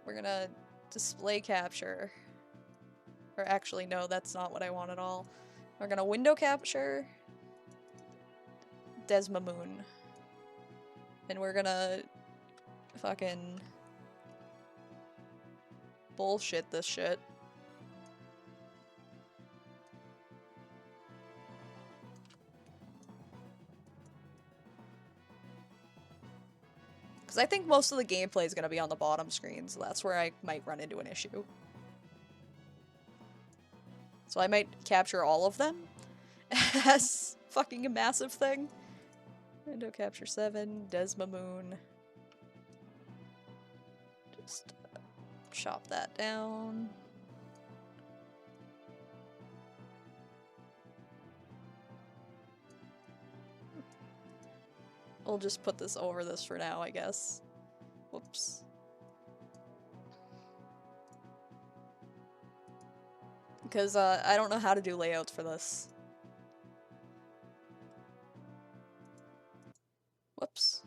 We're gonna display capture. Or actually, no, that's not what I want at all. We're gonna window capture Desmamoon. And we're gonna fucking bullshit this shit. Because I think most of the gameplay is going to be on the bottom screen, so that's where I might run into an issue. So I might capture all of them as fucking a massive thing. Window capture 7, Desmamoon. Just chop that down. We'll just put this over this for now, I guess. Whoops. Because I don't know how to do layouts for this. Whoops.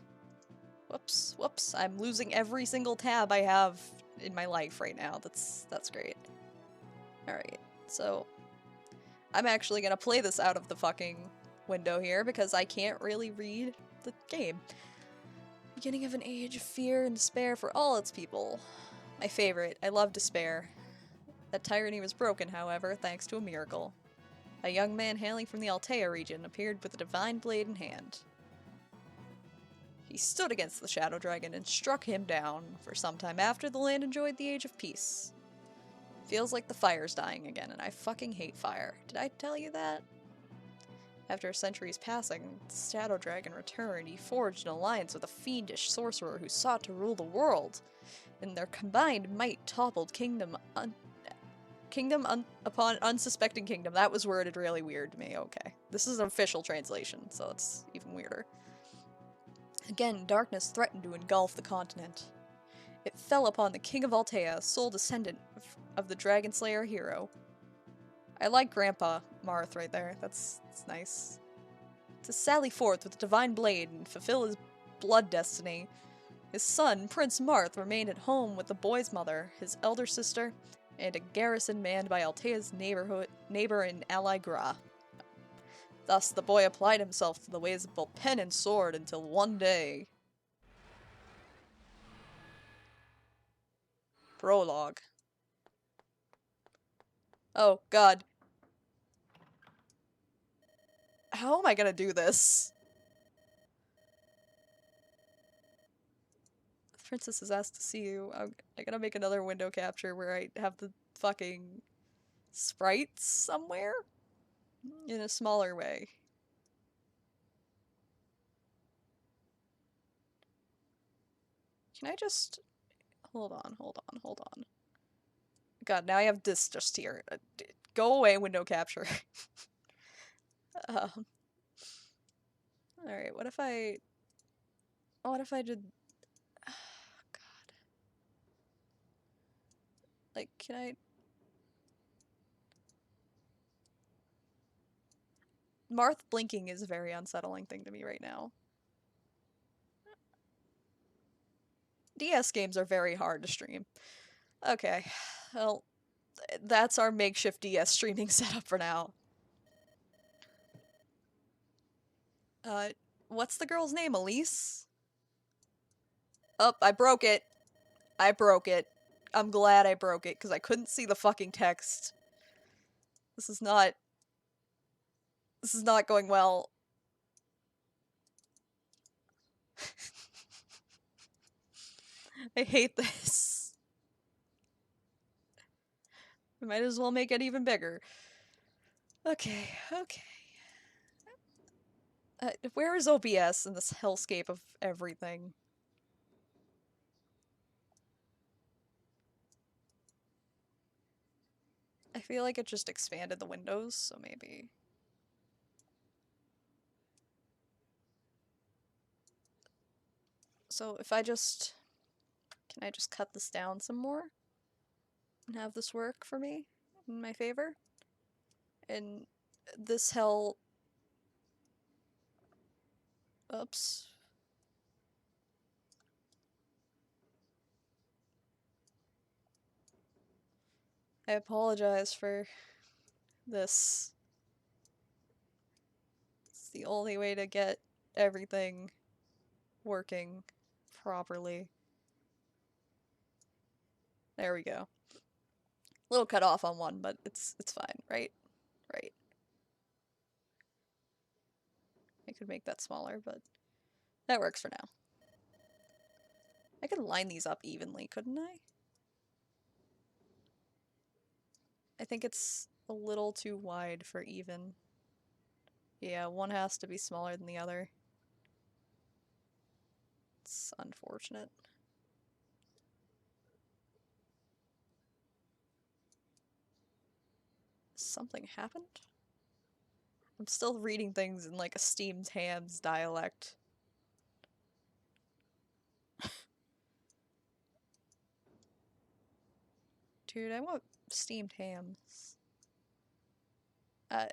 Whoops. Whoops. I'm losing every single tab I have in my life right now. That's great. Alright, so I'm actually gonna play this out of the fucking window here because I can't really read the game. Beginning of an age of fear and despair for all its people. My favorite. I love despair. That tyranny was broken, however, thanks to a miracle. A young man hailing from the Altea region appeared with a divine blade in hand. He stood against the Shadow Dragon and struck him down. For some time after, the land enjoyed the age of peace. Feels like the fire's dying again, and I fucking hate fire. Did I tell you that? After a century's passing, the Shadow Dragon returned. He forged an alliance with a fiendish sorcerer who sought to rule the world. And their combined might toppled kingdom upon unsuspecting kingdom. That was worded really weird to me. Okay. This is an official translation, so it's even weirder. Again, darkness threatened to engulf the continent. It fell upon the King of Altea, sole descendant of the Dragon Slayer hero. I like Grandpa Marth right there. That's nice. To sally forth with a divine blade and fulfill his blood destiny. His son, Prince Marth, remained at home with the boy's mother, his elder sister, and a garrison manned by Altea's neighbor and ally Gra. Thus the boy applied himself to the ways of both pen and sword until one day. Prologue. Oh, God. How am I gonna do this? The princess has asked to see you. I gotta make another window capture where I have the fucking sprites somewhere? In a smaller way. Can I just... Hold on. God, now I have this just here. Go away, window capture. um, Alright, what if I... What if I did... God. Like, can I... Marth blinking is a very unsettling thing to me right now. DS games are very hard to stream. Okay, well, that's our makeshift DS streaming setup for now. What's the girl's name? Elise? Oh, I broke it. I broke it. I'm glad I broke it, because I couldn't see the fucking text. This is not going well. I hate this. We might as well make it even bigger. Okay. Where is OBS in this hellscape of everything? I feel like it just expanded the windows, so maybe... So if I just... Can I just cut this down some more? And have this work for me? In my favor? And this hell... Oops. I apologize for this. It's the only way to get everything working properly. There we go. A little cut off on one, but it's fine, right? Right. I could make that smaller, but that works for now. I could line these up evenly, couldn't I? I think it's a little too wide for even. Yeah, one has to be smaller than the other. It's unfortunate. Something happened? I'm still reading things in like a steamed hams dialect. Dude, I want steamed hams.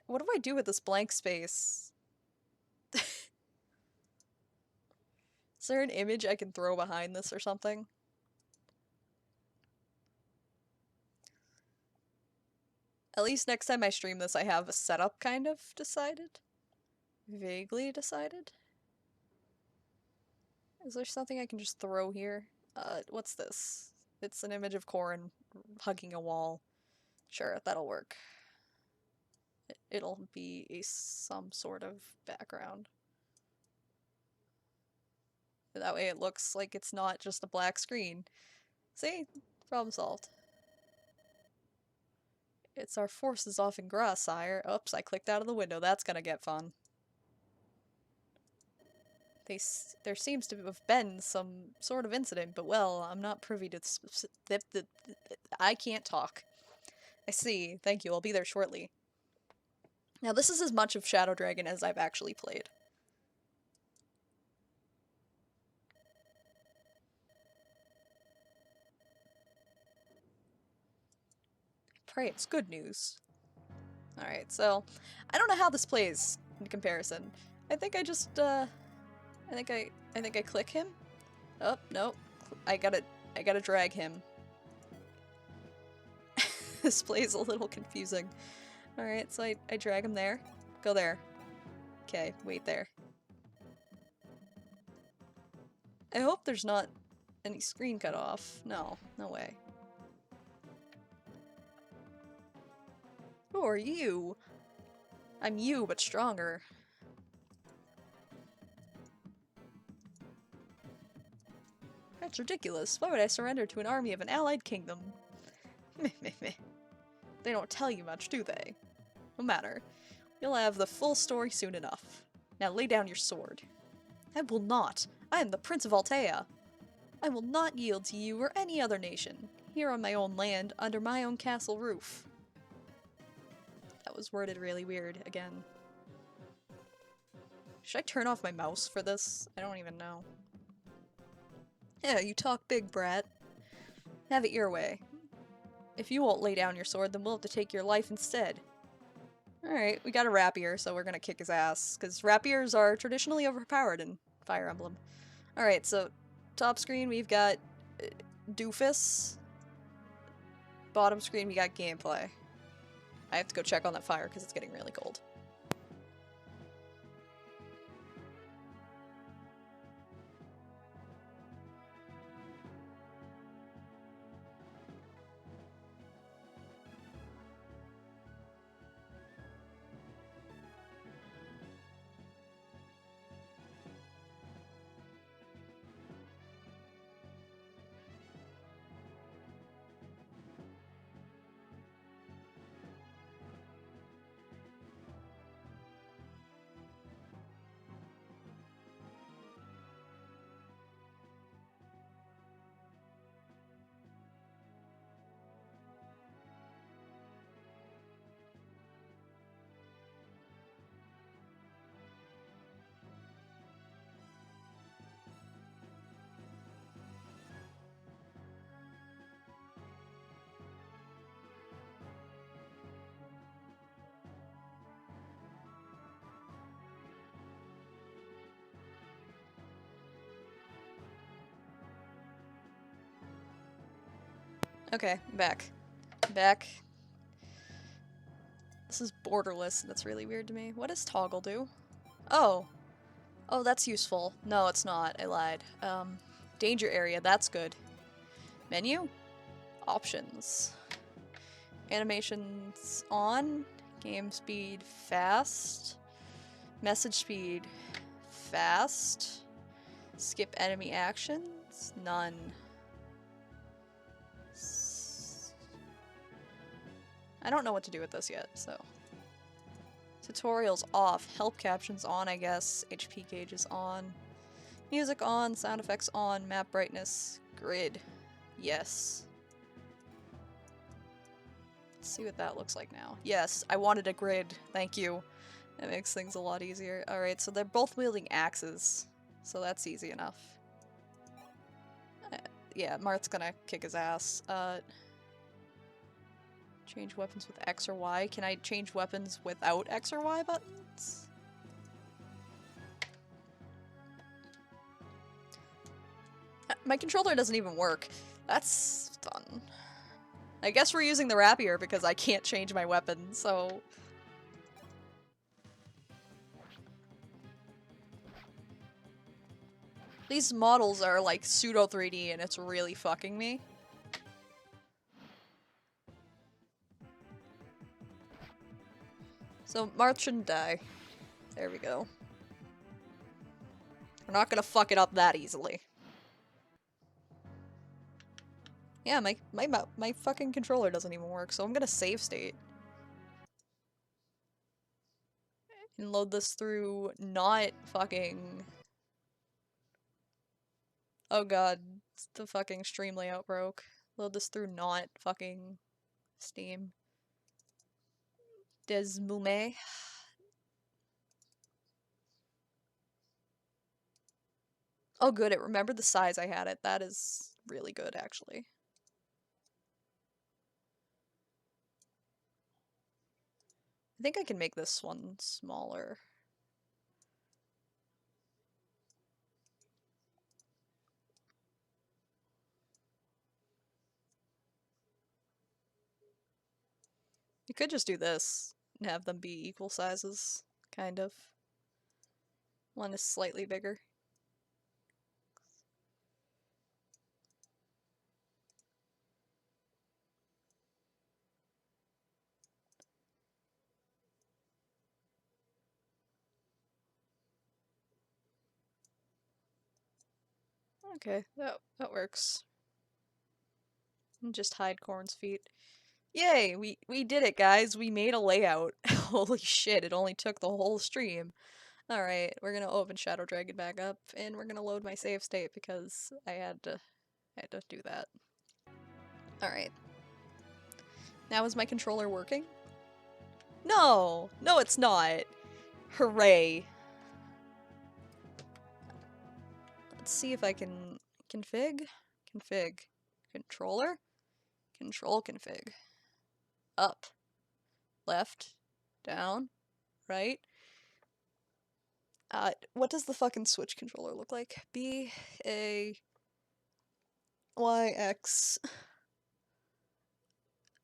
What do I do with this blank space? Is there an image I can throw behind this or something? At least next time I stream this, I have a setup kind of decided. Vaguely decided. Is there something I can just throw here? What's this? It's an image of Corin hugging a wall. Sure, that'll work. It'll be some sort of background. That way it looks like it's not just a black screen. See? Problem solved. It's our forces off in Grass, sire. Oops, I clicked out of the window. That's gonna get fun. There seems to have been some sort of incident, but well, I'm not privy to I can't talk. I see. Thank you. I'll be there shortly. Now, this is as much of Shadow Dragon as I've actually played. Pray it's good news. Alright, so I don't know how this plays in comparison. I think I just I think I click him. Oh, no. I gotta drag him. This plays a little confusing. Alright, so I drag him there. Go there. Okay, wait there. I hope there's not any screen cut off. No, no way. Who are you? I'm you, but stronger. That's ridiculous. Why would I surrender to an army of an allied kingdom? Meh meh meh. They don't tell you much, do they? No matter. You'll have the full story soon enough. Now lay down your sword. I will not. I am the Prince of Altea. I will not yield to you or any other nation. Here on my own land, under my own castle roof. That was worded really weird again. Should I turn off my mouse for this? I don't even know. Yeah, you talk big, brat. Have it your way. If you won't lay down your sword, then we'll have to take your life instead. Alright, we got a rapier, so we're gonna kick his ass, because rapiers are traditionally overpowered in Fire Emblem. Alright, so top screen we've got Doofus. Bottom screen we got gameplay. I have to go check on that fire because it's getting really cold. Okay, back. Back. This is borderless, and that's really weird to me. What does toggle do? Oh. Oh, that's useful. No, it's not. I lied. Danger area, that's good. Menu? Options. Animations on. Game speed fast. Message speed fast. Skip enemy actions? None. I don't know what to do with this yet, so. Tutorials off. Help captions on, I guess. HP gauges on. Music on. Sound effects on. Map brightness. Grid. Yes. Let's see what that looks like now. Yes, I wanted a grid. Thank you. That makes things a lot easier. Alright, so they're both wielding axes. So that's easy enough. Yeah, Marth's gonna kick his ass. Change weapons with X or Y. Can I change weapons without X or Y buttons? My controller doesn't even work. That's fun. I guess we're using the rapier because I can't change my weapon, so... These models are like pseudo 3D and it's really fucking me. So Marth shouldn't die. There we go. We're not gonna fuck it up that easily. Yeah, my fucking controller doesn't even work, so I'm gonna save state. And load this through not fucking... Oh god, the fucking stream layout broke. Load this through not fucking Steam. Desmume. Oh good, it remembered the size I had it. That is really good, actually. I think I can make this one smaller. You could just do this and have them be equal sizes, kind of. One is slightly bigger. Okay, that works. And just hide Corn's feet. Yay! We did it, guys. We made a layout. Holy shit! It only took the whole stream. All right, we're gonna open Shadow Dragon back up, and we're gonna load my save state because I had to do that. All right. Now is my controller working? No, no, it's not. Hooray! Let's see if I can config, controller, control config, up, left, down, right. What does the fucking Switch controller look like? B, A, Y, X,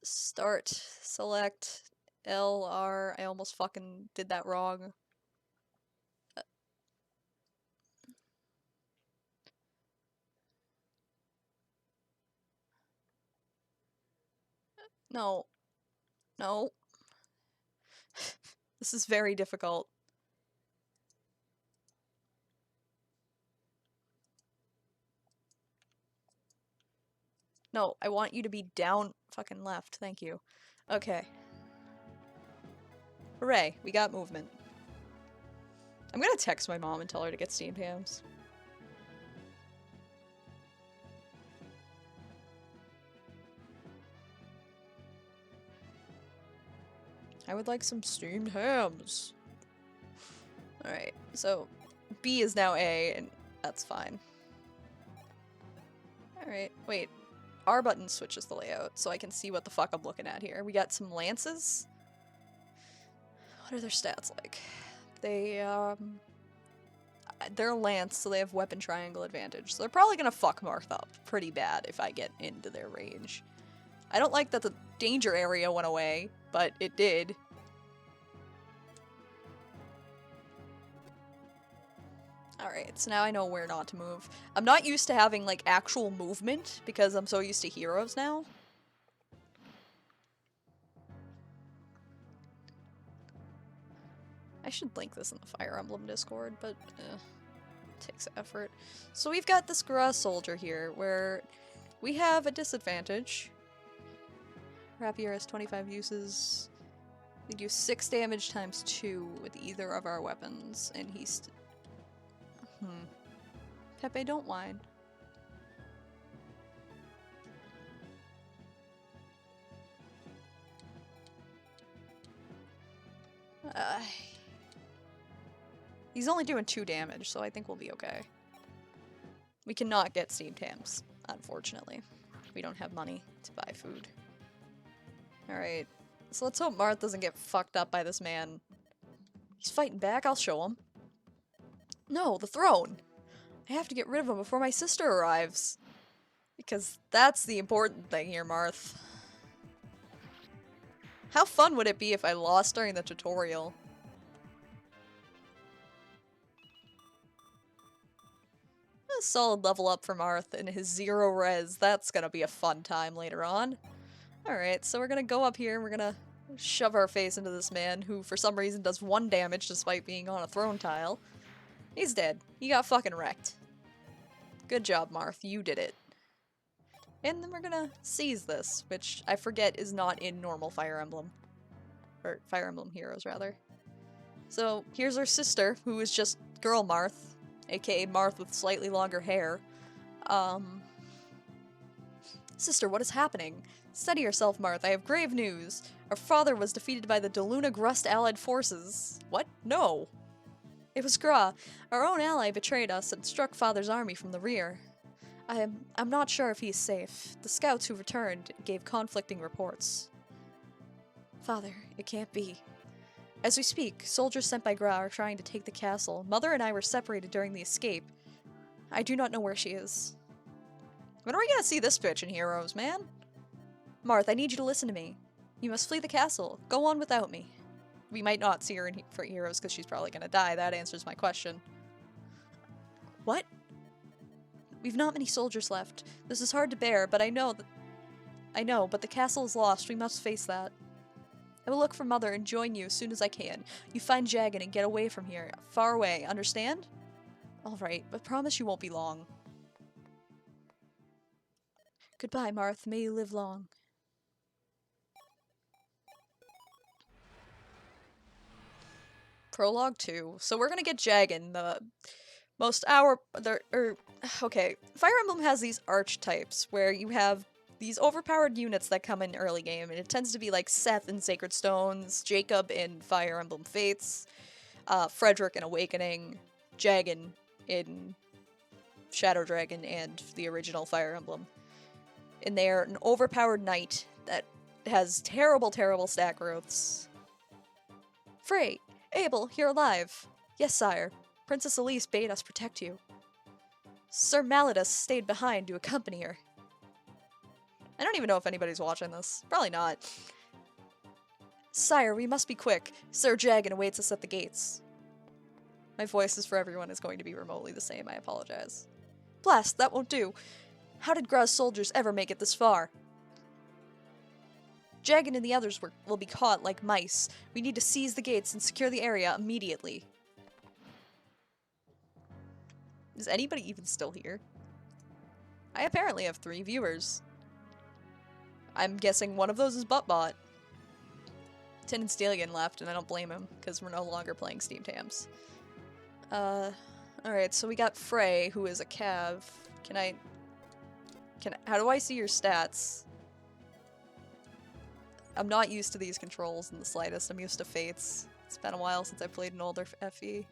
start, select, L, R, I almost fucking did that wrong. No. No. This is very difficult. No, I want you to be down fucking left, thank you. Okay. Hooray, we got movement. I'm gonna text my mom and tell her to get steamed hams. I would like some steamed hams. Alright, so B is now A, and that's fine. Alright, wait. R button switches the layout, so I can see what the fuck I'm looking at here. We got some lances. What are their stats like? They're lance, so they have weapon triangle advantage. So they're probably gonna fuck Marth up pretty bad if I get into their range. I don't like that the danger area went away, but it did. Alright, so now I know where not to move. I'm not used to having, like, actual movement, because I'm so used to heroes now. I should link this in the Fire Emblem Discord, but it takes effort. So we've got this Gra soldier here, where we have a disadvantage. Rapier has 25 uses. We do 6 damage times 2 with either of our weapons, and he's... Pepe, don't whine. He's only doing 2 damage, so I think we'll be okay. We cannot get steamed hams, unfortunately. We don't have money to buy food. Alright, so let's hope Marth doesn't get fucked up by this man. He's fighting back, I'll show him. No, the throne! I have to get rid of him before my sister arrives. Because that's the important thing here, Marth. How fun would it be if I lost during the tutorial? A solid level up for Marth and his 0 res. That's gonna be a fun time later on. Alright, so we're gonna go up here and we're gonna shove our face into this man who for some reason does 1 damage despite being on a throne tile. He's dead. He got fucking wrecked. Good job, Marth. You did it. And then we're gonna seize this, which I forget is not in normal Fire Emblem. Or Fire Emblem Heroes, rather. So, here's our sister, who is just Girl Marth, aka Marth with slightly longer hair. Sister, what is happening? Steady yourself, Marth. I have grave news. Our father was defeated by the Deluna Grust allied forces. What? No. It was Gra. Our own ally betrayed us and struck Father's army from the rear. I'm not sure if he's safe. The scouts who returned gave conflicting reports. Father, it can't be. As we speak, soldiers sent by Gra are trying to take the castle. Mother and I were separated during the escape. I do not know where she is. When are we gonna see this bitch in Heroes, man? Marth, I need you to listen to me. You must flee the castle. Go on without me. We might not see her in for Heroes because she's probably gonna die. That answers my question. We've not many soldiers left. This is hard to bear, but I know, but the castle is lost. We must face that. I will look for Mother and join you as soon as I can. You find Jagan and get away from here. Far away, understand? Alright, but promise you won't be long. Goodbye, Marth. May you live long. Prologue 2. So we're gonna get Jagan, the most okay, Fire Emblem has these archetypes where you have these overpowered units that come in early game, and it tends to be like Seth in Sacred Stones, Jacob in Fire Emblem Fates, Frederick in Awakening, Jagan in Shadow Dragon and the original Fire Emblem. And they're an overpowered knight that has terrible, terrible stat growths. Frey! Abel, you're alive! Yes, sire. Princess Elise bade us protect you. Sir Malladus stayed behind to accompany her. I don't even know if anybody's watching this. Probably not. Sire, we must be quick. Sir Jagan awaits us at the gates. My voices for everyone is going to be remotely the same, I apologize. Blast, that won't do. How did Graz's soldiers ever make it this far? Jagan and the others will be caught like mice. We need to seize the gates and secure the area immediately. Is anybody even still here? I apparently have 3 viewers. I'm guessing one of those is Buttbot. Tin and Steelian left, and I don't blame him, because we're no longer playing Steam Tams. Alright, so we got Frey, who is a Cav. How do I see your stats? I'm not used to these controls in the slightest. I'm used to Fates. It's been a while since I played an older FE.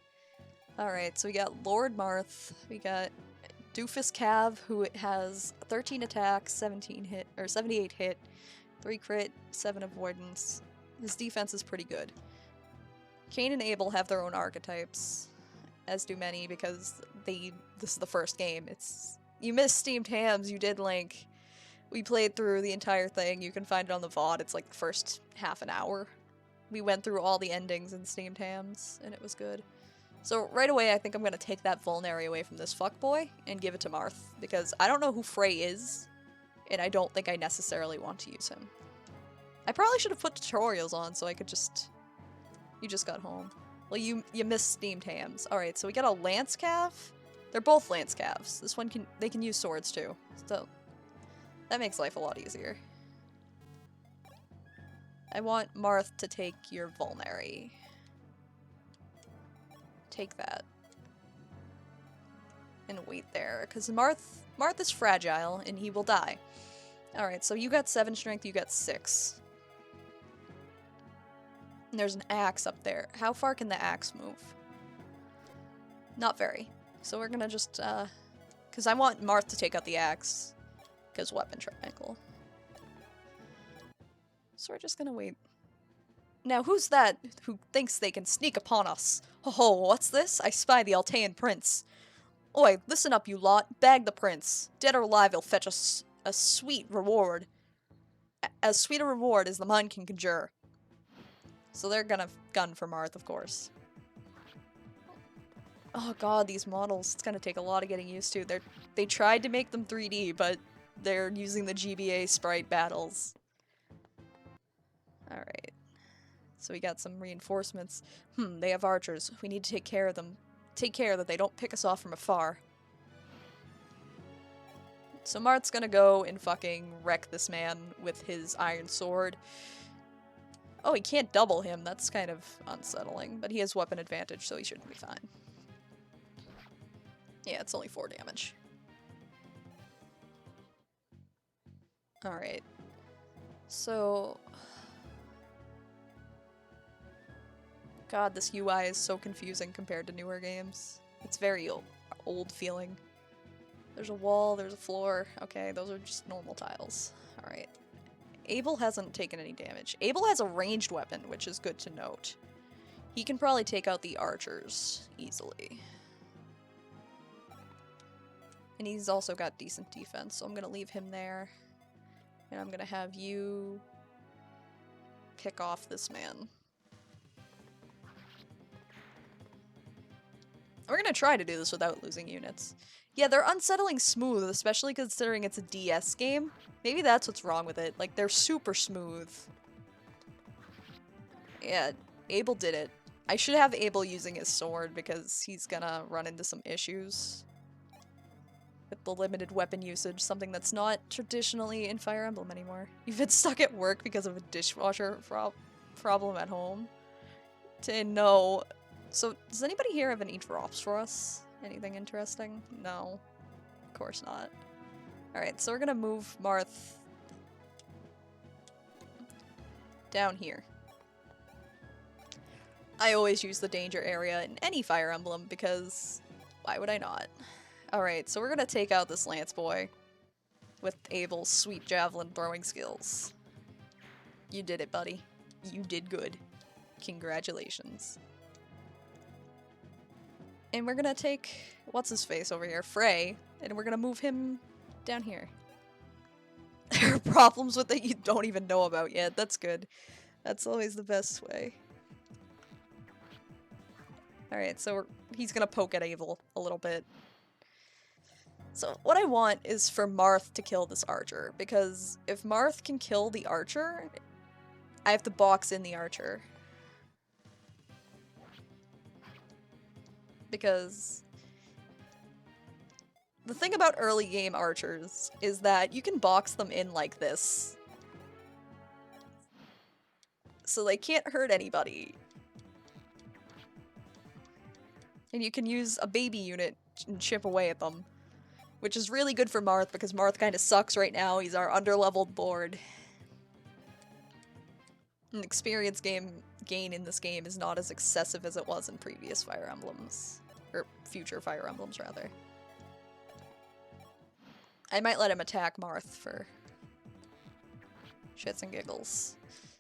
Alright, so we got Lord Marth, we got Doofus Cav, who has 13 attack, 78 hit, 3 crit, 7 avoidance. His defense is pretty good. Cain and Abel have their own archetypes, as do many, because this is the first game. You missed Steamed Hams, you did Link. We played through the entire thing. You can find it on the VOD. It's like the first half an hour. We went through all the endings in Steamed Hams, and it was good. So right away, I think I'm going to take that Vulnerary away from this fuckboy and give it to Marth, because I don't know who Frey is, and I don't think I necessarily want to use him. I probably should have put tutorials on so I could just... You just got home. Well, you missed Steamed Hams. Alright, so we got a Lance Cav. They're both Lance Cavs. This one they can use swords too. So that makes life a lot easier. I want Marth to take your Vulnerary. Take that. And wait there, because Marth is fragile, and he will die. Alright, so you got 7 strength, you got 6. And there's an axe up there. How far can the axe move? Not very. So we're gonna just, because I want Marth to take out the axe, because weapon triangle. So we're just gonna wait. Now, who's that who thinks they can sneak upon us? Oh, what's this? I spy the Altean prince. Oi, listen up, you lot. Bag the prince. Dead or alive, he'll fetch us a sweet reward. As sweet a reward as the mind can conjure. So they're gonna gun for Marth, of course. Oh god, these models. It's gonna take a lot of getting used to. They tried to make them 3D, but they're using the GBA sprite battles. Alright. So we got some reinforcements. They have archers. We need to take care of them. Take care that they don't pick us off from afar. So Marth's gonna go and fucking wreck this man with his iron sword. Oh, he can't double him. That's kind of unsettling. But he has weapon advantage, so he shouldn't be fine. Yeah, it's only 4 damage. Alright. So... God, this UI is so confusing compared to newer games. It's very old feeling. There's a wall, there's a floor. Okay, those are just normal tiles. Alright. Abel hasn't taken any damage. Abel has a ranged weapon, which is good to note. He can probably take out the archers easily. And he's also got decent defense, so I'm gonna leave him there. And I'm gonna have you pick off this man. We're gonna try to do this without losing units. Yeah, they're unsettling smooth, especially considering it's a DS game. Maybe that's what's wrong with it. Like, they're super smooth. Yeah, Abel did it. I should have Abel using his sword because he's gonna run into some issues with the limited weapon usage, something that's not traditionally in Fire Emblem anymore. You've been stuck at work because of a dishwasher problem at home. No. So, does anybody here have any drops for us? Anything interesting? No. Of course not. Alright, so we're gonna move Marth down here. I always use the danger area in any Fire Emblem because why would I not? Alright, so we're gonna take out this Lance boy with Abel's sweet javelin throwing skills. You did it, buddy. You did good. Congratulations. And we're gonna take what's-his-face over here, Frey, and we're gonna move him down here. There are problems with it you don't even know about yet. That's good. That's always the best way. Alright, so he's gonna poke at Abel a little bit. So what I want is for Marth to kill this archer, because if Marth can kill the archer, I have to box in the archer. Because the thing about early game archers is that you can box them in like this. So they can't hurt anybody. And you can use a baby unit and chip away at them. Which is really good for Marth because Marth kind of sucks right now. He's our underleveled board. An experience gain in this game is not as excessive as it was in previous Fire Emblems. Or future Fire Emblems, rather. I might let him attack Marth for shits and giggles.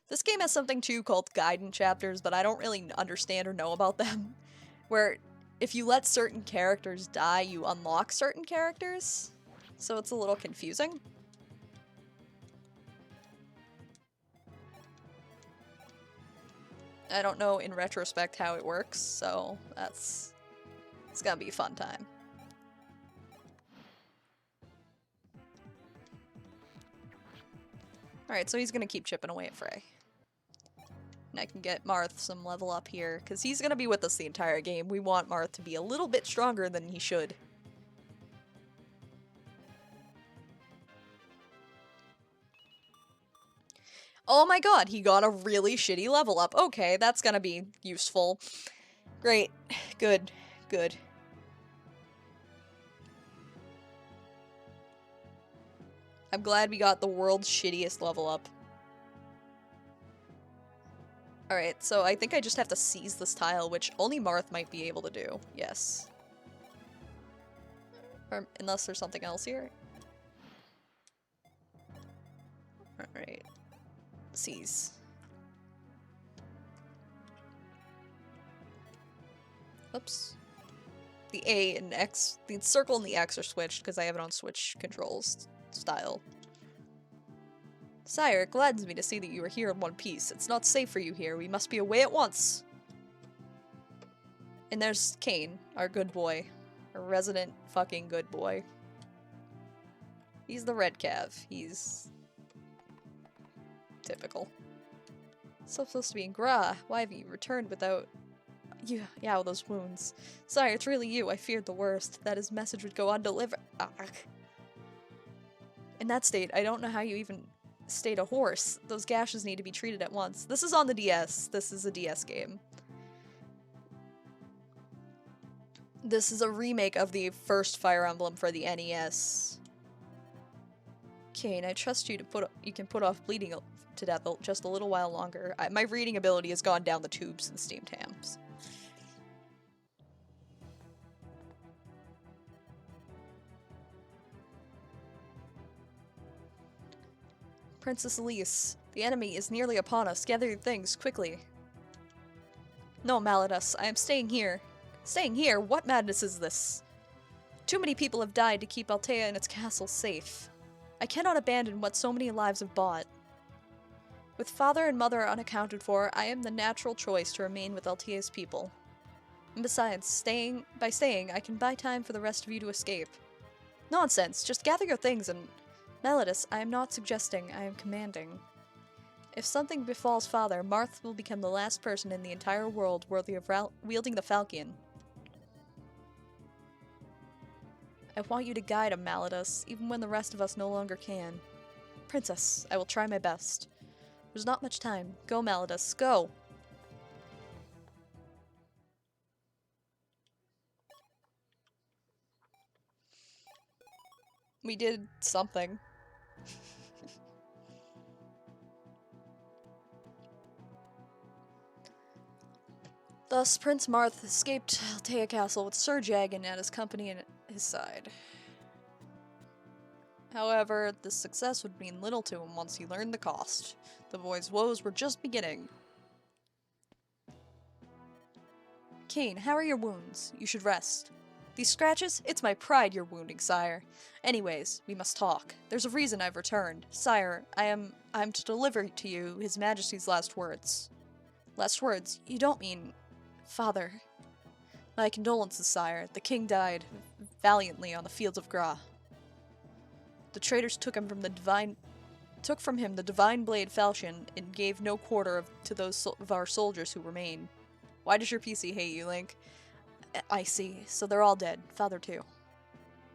This game has something too called Gaiden chapters, but I don't really understand or know about them. Where if you let certain characters die, you unlock certain characters. So it's a little confusing. I don't know in retrospect how it works, so it's gonna be a fun time. Alright, so he's gonna keep chipping away at Frey. And I can get Marth some level up here, because he's gonna be with us the entire game. We want Marth to be a little bit stronger than he should. Oh my god, he got a really shitty level up. Okay, that's gonna be useful. Great. Good. Good. I'm glad we got the world's shittiest level up. Alright, so I think I just have to seize this tile, which only Marth might be able to do. Yes. Or, unless there's something else here. Alright. Seize. Oops. The A and X, the circle and the X are switched because I have it on Switch controls style. Sire, it gladdens me to see that you are here in one piece. It's not safe for you here. We must be away at once. And there's Kain, our good boy. Our resident fucking good boy. He's the red cav. He's typical. So supposed to be in Gra. Why have you returned without... Yeah, those wounds. Sire, it's really you. I feared the worst. That his message would go undelivered. In that state, I don't know how you even stayed a horse. Those gashes need to be treated at once. This is on the DS. This is a DS game. This is a remake of the first Fire Emblem for the NES. Kain, I trust you to you can put off bleeding to death just a little while longer. My reading ability has gone down the tubes in Steamed Hams. Princess Elise, the enemy is nearly upon us. Gather your things, quickly. No, Malladus, I am staying here. Staying here? What madness is this? Too many people have died to keep Altea and its castle safe. I cannot abandon what so many lives have bought. With father and mother unaccounted for, I am the natural choice to remain with Altea's people. And besides, by staying, I can buy time for the rest of you to escape. Nonsense, just gather your things and... Meliodas, I am not suggesting, I am commanding. If something befalls Father, Marth will become the last person in the entire world worthy of wielding the Falchion. I want you to guide him, Meliodas, even when the rest of us no longer can. Princess, I will try my best. There's not much time. Go, Meliodas, go! We did something. Thus, Prince Marth escaped Altea Castle with Sir Jagan at his company and his side. However, this success would mean little to him once he learned the cost. The boy's woes were just beginning. Kain, how are your wounds? You should rest. These scratches? It's my pride you're wounding, sire. Anyways, we must talk. There's a reason I've returned. Sire, I'm to deliver to you His Majesty's last words. Last words? You don't mean... Father. My condolences, sire. The king died valiantly on the fields of Gra. The traitors took from him the divine blade falchion and gave no quarter to those of our soldiers who remain. Why does your PC hate you, Link? I see. So they're all dead. Father too.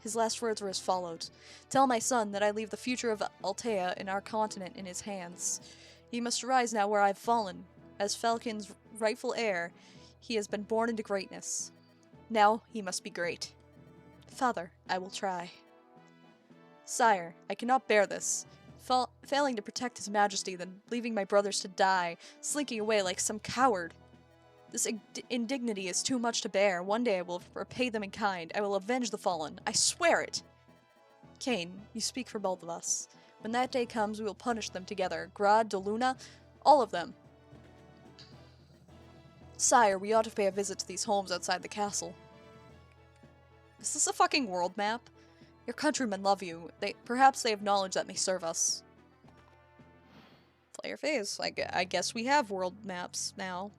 His last words were as follows. Tell my son that I leave the future of Altea and our continent in his hands. He must rise now where I've fallen. As Falcon's rightful heir, he has been born into greatness. Now he must be great. Father, I will try. Sire, I cannot bear this. Failing to protect His Majesty, then leaving my brothers to die, slinking away like some coward. This indignity is too much to bear. One day I will repay them in kind. I will avenge the fallen. I swear it! Kain, you speak for both of us. When that day comes, we will punish them together. Grad, Deluna, all of them. Sire, we ought to pay a visit to these homes outside the castle. Is this a fucking world map? Your countrymen love you. Perhaps they have knowledge that may serve us. Player phase. I guess we have world maps now.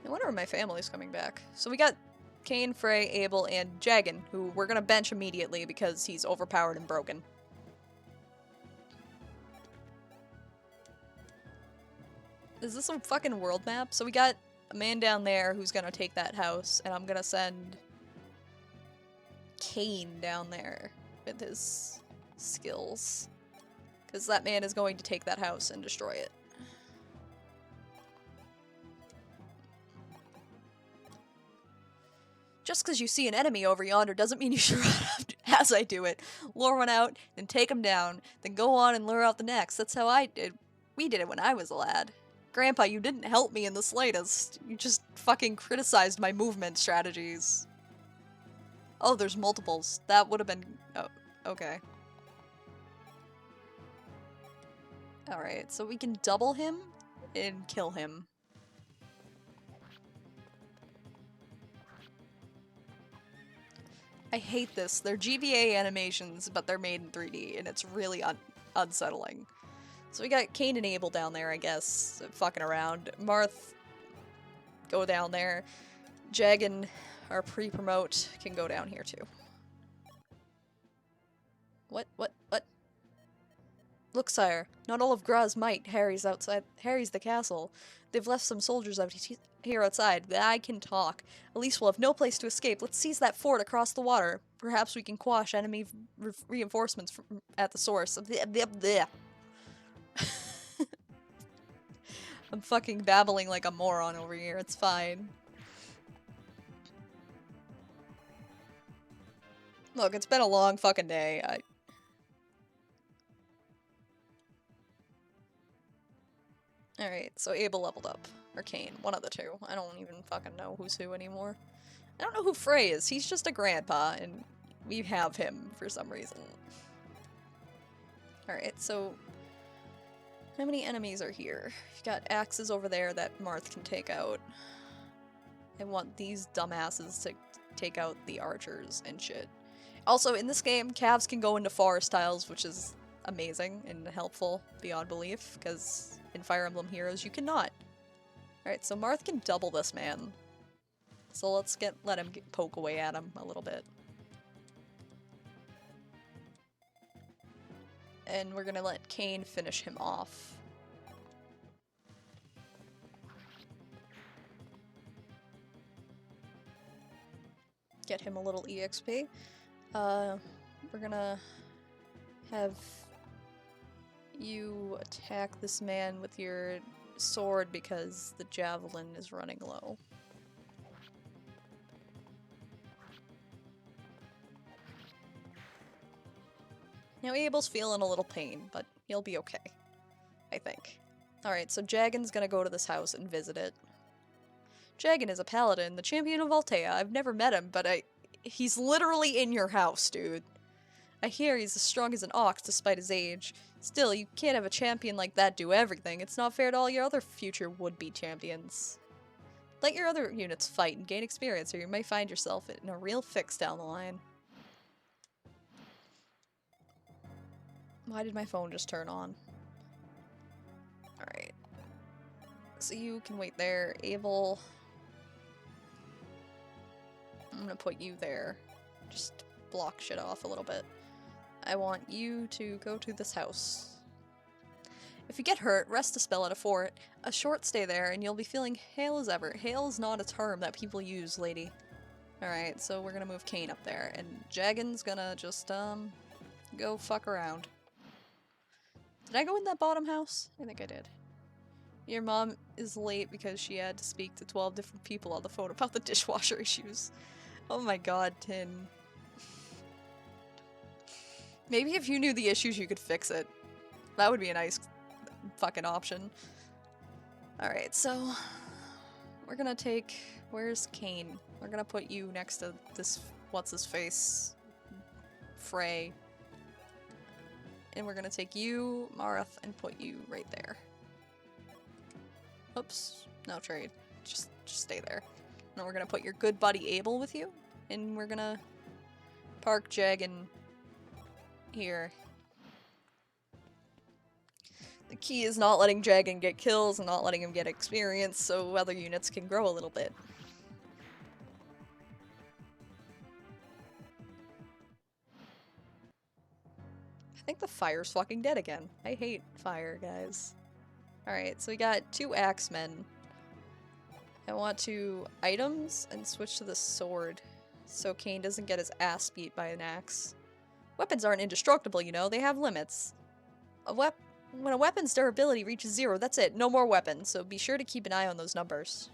I wonder if my family's coming back. So we got Kain, Frey, Abel, and Jagan, who we're gonna bench immediately because he's overpowered and broken. Is this a fucking world map? So we got a man down there who's gonna take that house, and I'm gonna send Kain down there with his skills. Because that man is going to take that house and destroy it. Just because you see an enemy over yonder doesn't mean you should run up as I do it. Lure one out, then take him down, then go on and lure out the next. That's how we did it when I was a lad. Grandpa, you didn't help me in the slightest. You just fucking criticized my movement strategies. Oh, there's multiples. That would have been... Oh, okay. Alright, so we can double him and kill him. I hate this. They're GBA animations, but they're made in 3D, and it's really unsettling. So we got Kain and Abel down there, I guess, fucking around. Marth, go down there. Jagan, our pre-promote, can go down here too. What? Look, sire, not all of Gra's might harries the castle. They've left some soldiers out here outside. I can talk. At least we'll have no place to escape. Let's seize that fort across the water. Perhaps we can quash enemy reinforcements at the source. I'm fucking babbling like a moron over here. It's fine. Look, it's been a long fucking day. Alright, so Abel leveled up. Or Kain, one of the two. I don't even fucking know who's who anymore. I don't know who Frey is. He's just a grandpa, and we have him for some reason. Alright, so... how many enemies are here? You've got axes over there that Marth can take out. I want these dumbasses to take out the archers and shit. Also, in this game, calves can go into forest tiles, which is... amazing and helpful beyond belief, because in Fire Emblem Heroes you cannot. Alright, so Marth can double this man. So let's let him poke away at him a little bit. And we're gonna let Kain finish him off. Get him a little EXP. We're gonna have you attack this man with your sword because the javelin is running low. Now Abel's feeling a little pain, but he'll be okay. I think. Alright, so Jagan's gonna go to this house and visit it. Jagan is a paladin, the champion of Altea. I've never met him, but he's literally in your house, dude. I hear he's as strong as an ox despite his age. Still, you can't have a champion like that do everything. It's not fair to all your other future would-be champions. Let your other units fight and gain experience, or you may find yourself in a real fix down the line. Why did my phone just turn on? Alright. So you can wait there. Abel... I'm gonna put you there. Just block shit off a little bit. I want you to go to this house. If you get hurt, rest a spell at a fort. A short stay there, and you'll be feeling hale as ever. Hale is not a term that people use, lady. Alright, so we're gonna move Kain up there, and Jagan's gonna just, go fuck around. Did I go in that bottom house? I think I did. Your mom is late because she had to speak to 12 different people on the phone about the dishwasher issues. Oh my god, Tin. Maybe if you knew the issues, you could fix it. That would be a nice fucking option. Alright, so... we're gonna take... Where's Kain? We're gonna put you next to this... What's-his-face? Frey. And we're gonna take you, Marth, and put you right there. Oops. No trade. Just stay there. And we're gonna put your good buddy Abel with you. And we're gonna park Jagan here. The key is not letting Jagan get kills and not letting him get experience so other units can grow a little bit. I think the fire's fucking dead again. I hate fire, guys. Alright, so we got 2 axemen. I want to items and switch to the sword so Kain doesn't get his ass beat by an axe. Weapons aren't indestructible, you know, they have limits. When a weapon's durability reaches 0, that's it, no more weapons, so be sure to keep an eye on those numbers.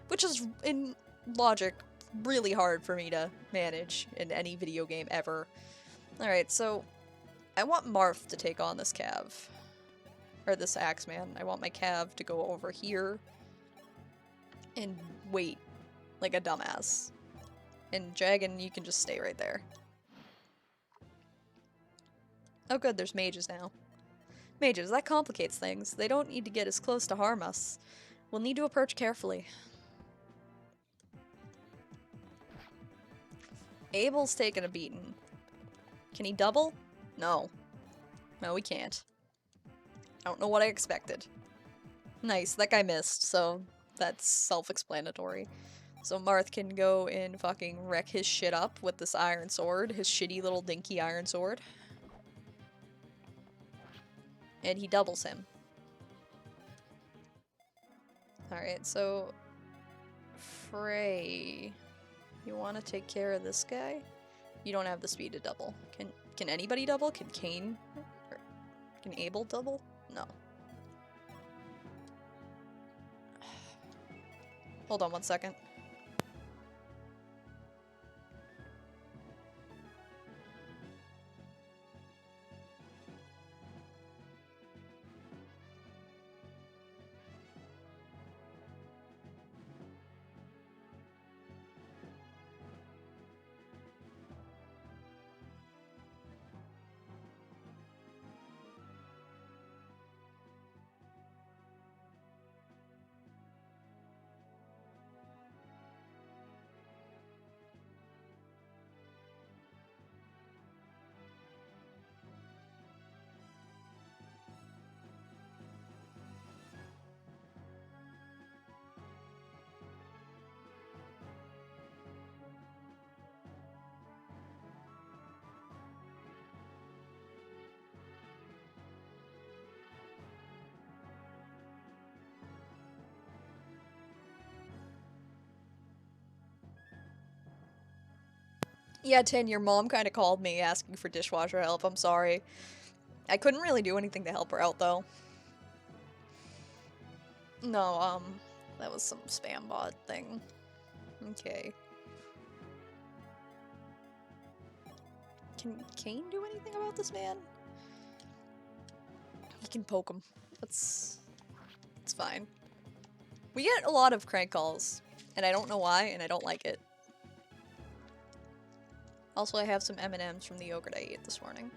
Which is, in logic, really hard for me to manage in any video game ever. Alright, so I want Marth to take on this cav. Or this axeman. I want my cav to go over here and wait like a dumbass. And Jagan, you can just stay right there. Oh good, there's mages now. Mages, that complicates things. They don't need to get as close to harm us. We'll need to approach carefully. Abel's taking a beating. Can he double? No. No, he can't. I don't know what I expected. Nice, that guy missed, so that's self-explanatory. So Marth can go and fucking wreck his shit up with this iron sword, his shitty little dinky iron sword. And he doubles him. Alright, so... Frey... You want to take care of this guy? You don't have the speed to double. Can anybody double? Can Kain? Or can Abel double? No. Hold on 1 second. Yeah, Tin, your mom kind of called me asking for dishwasher help. I'm sorry. I couldn't really do anything to help her out, though. No, that was some spam bot thing. Okay. Can Kane do anything about this man? He can poke him. It's fine. We get a lot of crank calls, and I don't know why, and I don't like it. Also, I have some M&Ms from the yogurt I ate this morning.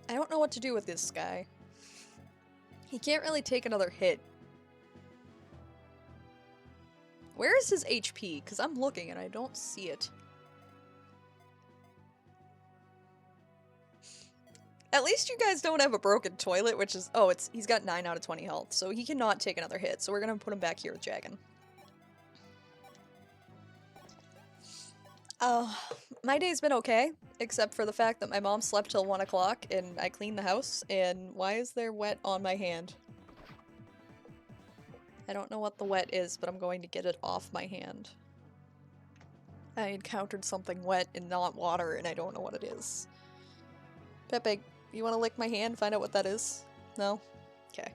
I don't know what to do with this guy. He can't really take another hit. Where is his HP? Because I'm looking and I don't see it. At least you guys don't have a broken toilet, which is... Oh, he's got 9 out of 20 health, so he cannot take another hit. So we're gonna put him back here with Jagan. My day's been okay, except for the fact that my mom slept till 1 o'clock and I cleaned the house, and why is there wet on my hand? I don't know what the wet is, but I'm going to get it off my hand. I encountered something wet and not water, and I don't know what it is. Pepe, you want to lick my hand, find out what that is? No? Okay.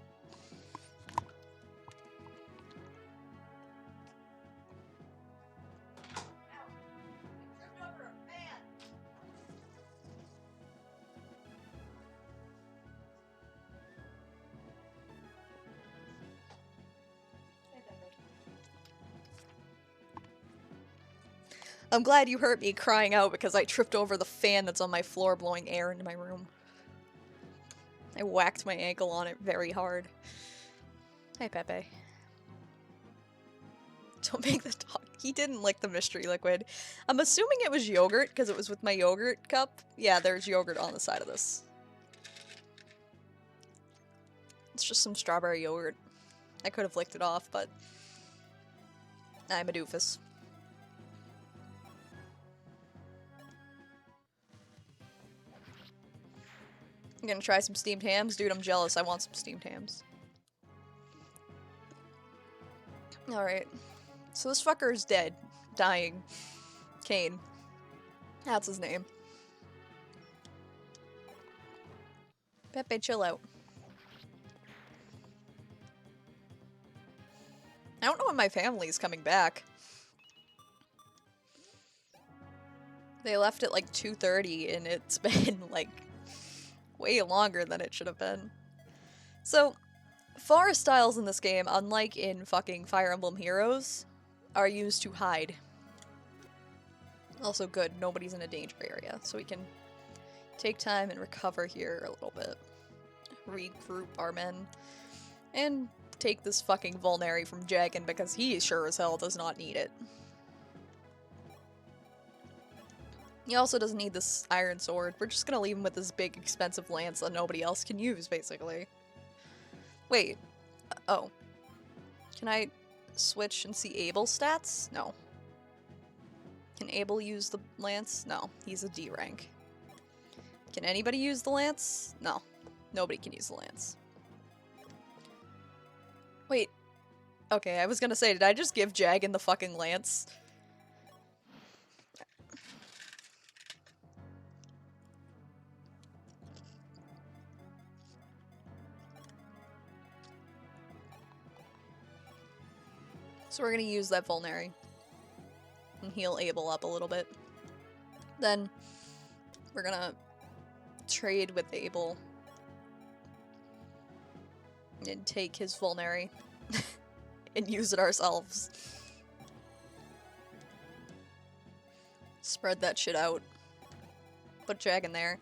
I'm glad you heard me crying out because I tripped over the fan that's on my floor blowing air into my room. I whacked my ankle on it very hard. Hi, Pepe. Don't make the dog. He didn't lick the mystery liquid. I'm assuming it was yogurt because it was with my yogurt cup. Yeah, there's yogurt on the side of this. It's just some strawberry yogurt. I could have licked it off, but I'm a doofus. I'm gonna try some steamed hams. Dude, I'm jealous. I want some steamed hams. Alright. So this fucker is dead. Dying. Kane. That's his name. Pepe, chill out. I don't know when my family's coming back. They left at like 2:30 and it's been like way longer than it should have been. So, forest tiles in this game, unlike in fucking Fire Emblem Heroes, are used to hide. Also good, nobody's in a danger area, so we can take time and recover here a little bit. Regroup our men. And take this fucking Vulnary from Jagan because he sure as hell does not need it. He also doesn't need this iron sword. We're just gonna leave him with this big expensive lance that nobody else can use, basically. Wait. Oh. Can I switch and see Abel's stats? No. Can Abel use the lance? No. He's a D rank. Can anybody use the lance? No. Nobody can use the lance. Wait. Okay, I was gonna say, did I just give Jagan the fucking lance? So we're gonna use that Vulnary. And heal Abel up a little bit. Then we're gonna trade with Abel. And take his Vulnary. And use it ourselves. Spread that shit out. Put Jagan there.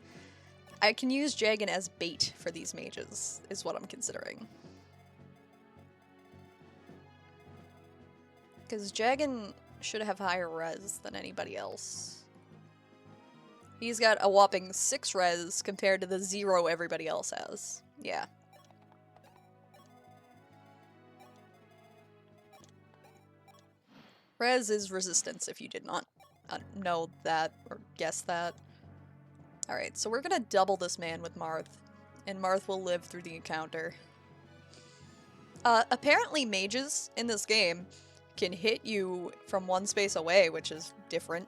I can use Jagan as bait for these mages, is what I'm considering. Because Jagan should have higher res than anybody else. He's got a whopping 6 res compared to the 0 everybody else has. Yeah. Res is resistance, if you did not know that or guess that. Alright, so we're gonna double this man with Marth, and Marth will live through the encounter. Apparently mages in this game can hit you from one space away, which is different.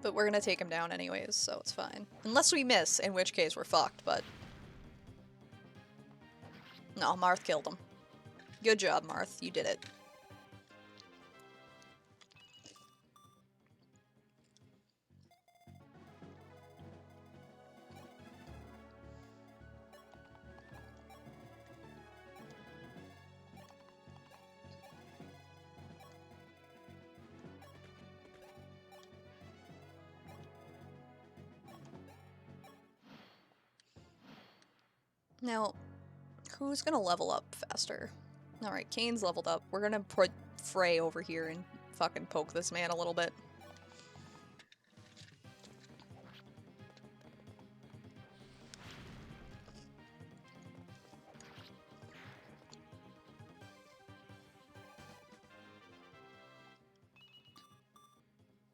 But we're gonna take him down anyways, so it's fine. Unless we miss, in which case we're fucked, but... No, Marth killed him. Good job, Marth. You did it. Now, who's gonna level up faster? Alright, Kane's leveled up. We're gonna put Frey over here and fucking poke this man a little bit.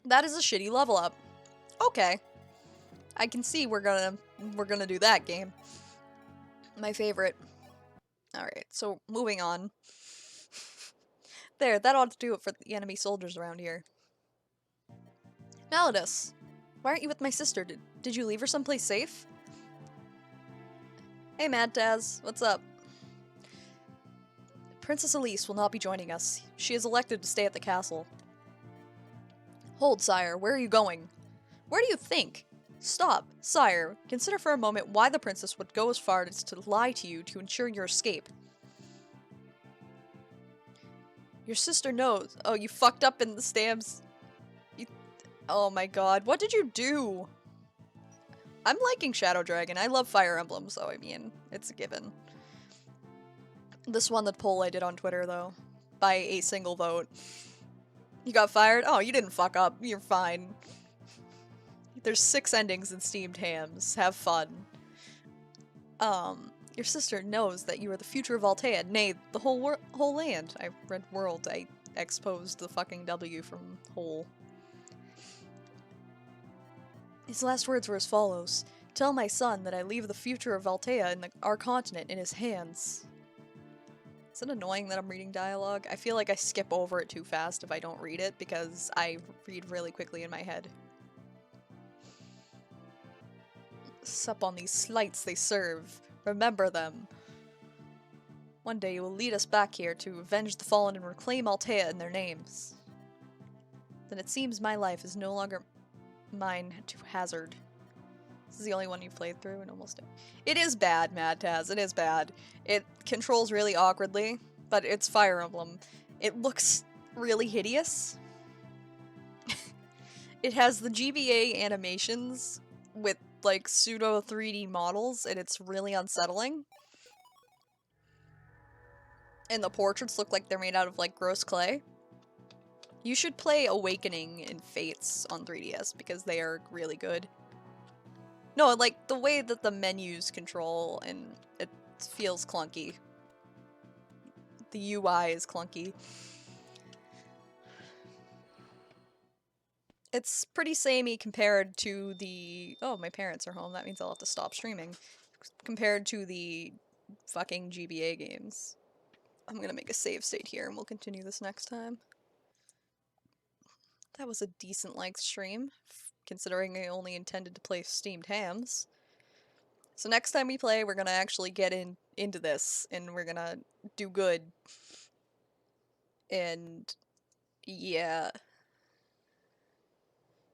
That is a shitty level up. Okay. I can see we're gonna do that game. My favorite. Alright, so moving on. There, that ought to do it for the enemy soldiers around here. Malladus, why aren't you with my sister? Did you leave her someplace safe? Hey Mad Taz, what's up? Princess Elise will not be joining us. She is elected to stay at the castle. Hold, sire, where are you going? Where do you think? Stop, sire. Consider for a moment why the princess would go as far as to lie to you to ensure your escape. Your sister knows. Oh, you fucked up in the stamps. Oh my god, what did you do? I'm liking Shadow Dragon. I love Fire Emblem, so I mean, it's a given. This one, the poll I did on Twitter, though, by a single vote. You got fired? Oh, you didn't fuck up. You're fine. There's 6 endings in Steamed Hams. Have fun. Your sister knows that you are the future of Altea, nay, the whole land. I read world. I exposed the fucking W from whole. His last words were as follows. Tell my son that I leave the future of Altea and our continent in his hands. Is it annoying that I'm reading dialogue? I feel like I skip over it too fast if I don't read it, because I read really quickly in my head. Sup on these slights they serve. Remember them. One day you will lead us back here to avenge the fallen and reclaim Altea in their names. Then it seems my life is no longer mine to hazard. This is the only one you've played through and almost... It is bad, Mad Taz. It is bad. It controls really awkwardly, but it's Fire Emblem. It looks really hideous. It has the GBA animations with, like, pseudo 3D models, and it's really unsettling. And the portraits look like they're made out of, like, gross clay. You should play Awakening and Fates on 3DS, because they are really good. No, like, the way that the menus control, and it feels clunky. The UI is clunky. It's pretty samey compared to the... Oh, my parents are home, that means I'll have to stop streaming. Compared to the fucking GBA games. I'm gonna make a save state here, and we'll continue this next time. That was a decent length stream, considering I only intended to play Steamed Hams. So next time we play, we're gonna actually get into this, and we're gonna do good. And... yeah.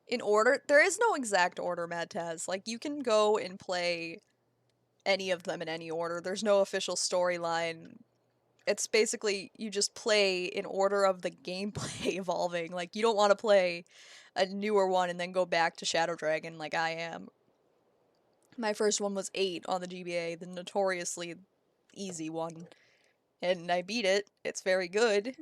In order? There is no exact order, Mad Taz. Like, you can go and play any of them in any order. There's no official storyline. It's basically, you just play in order of the gameplay evolving. Like, you don't want to play a newer one and then go back to Shadow Dragon like I am. My first one was 8 on the GBA, the notoriously easy one. And I beat it. It's very good.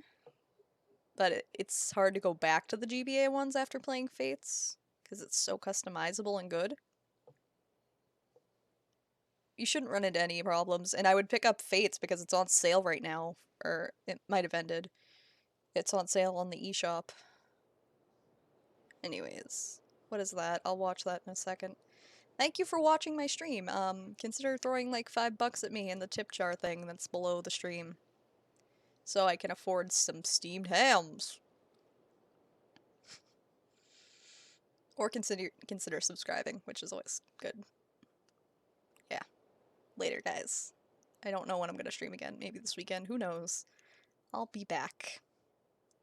But it's hard to go back to the GBA ones after playing Fates, because it's so customizable and good. You shouldn't run into any problems, and I would pick up Fates because it's on sale right now, or it might have ended. It's on sale on the eShop. Anyways. What is that? I'll watch that in a second. Thank you for watching my stream. Consider throwing like $5 at me in the tip jar thing that's below the stream. So I can afford some steamed hams. Or consider subscribing, which is always good. Yeah. Later, guys. I don't know when I'm gonna stream again. Maybe this weekend. Who knows? I'll be back.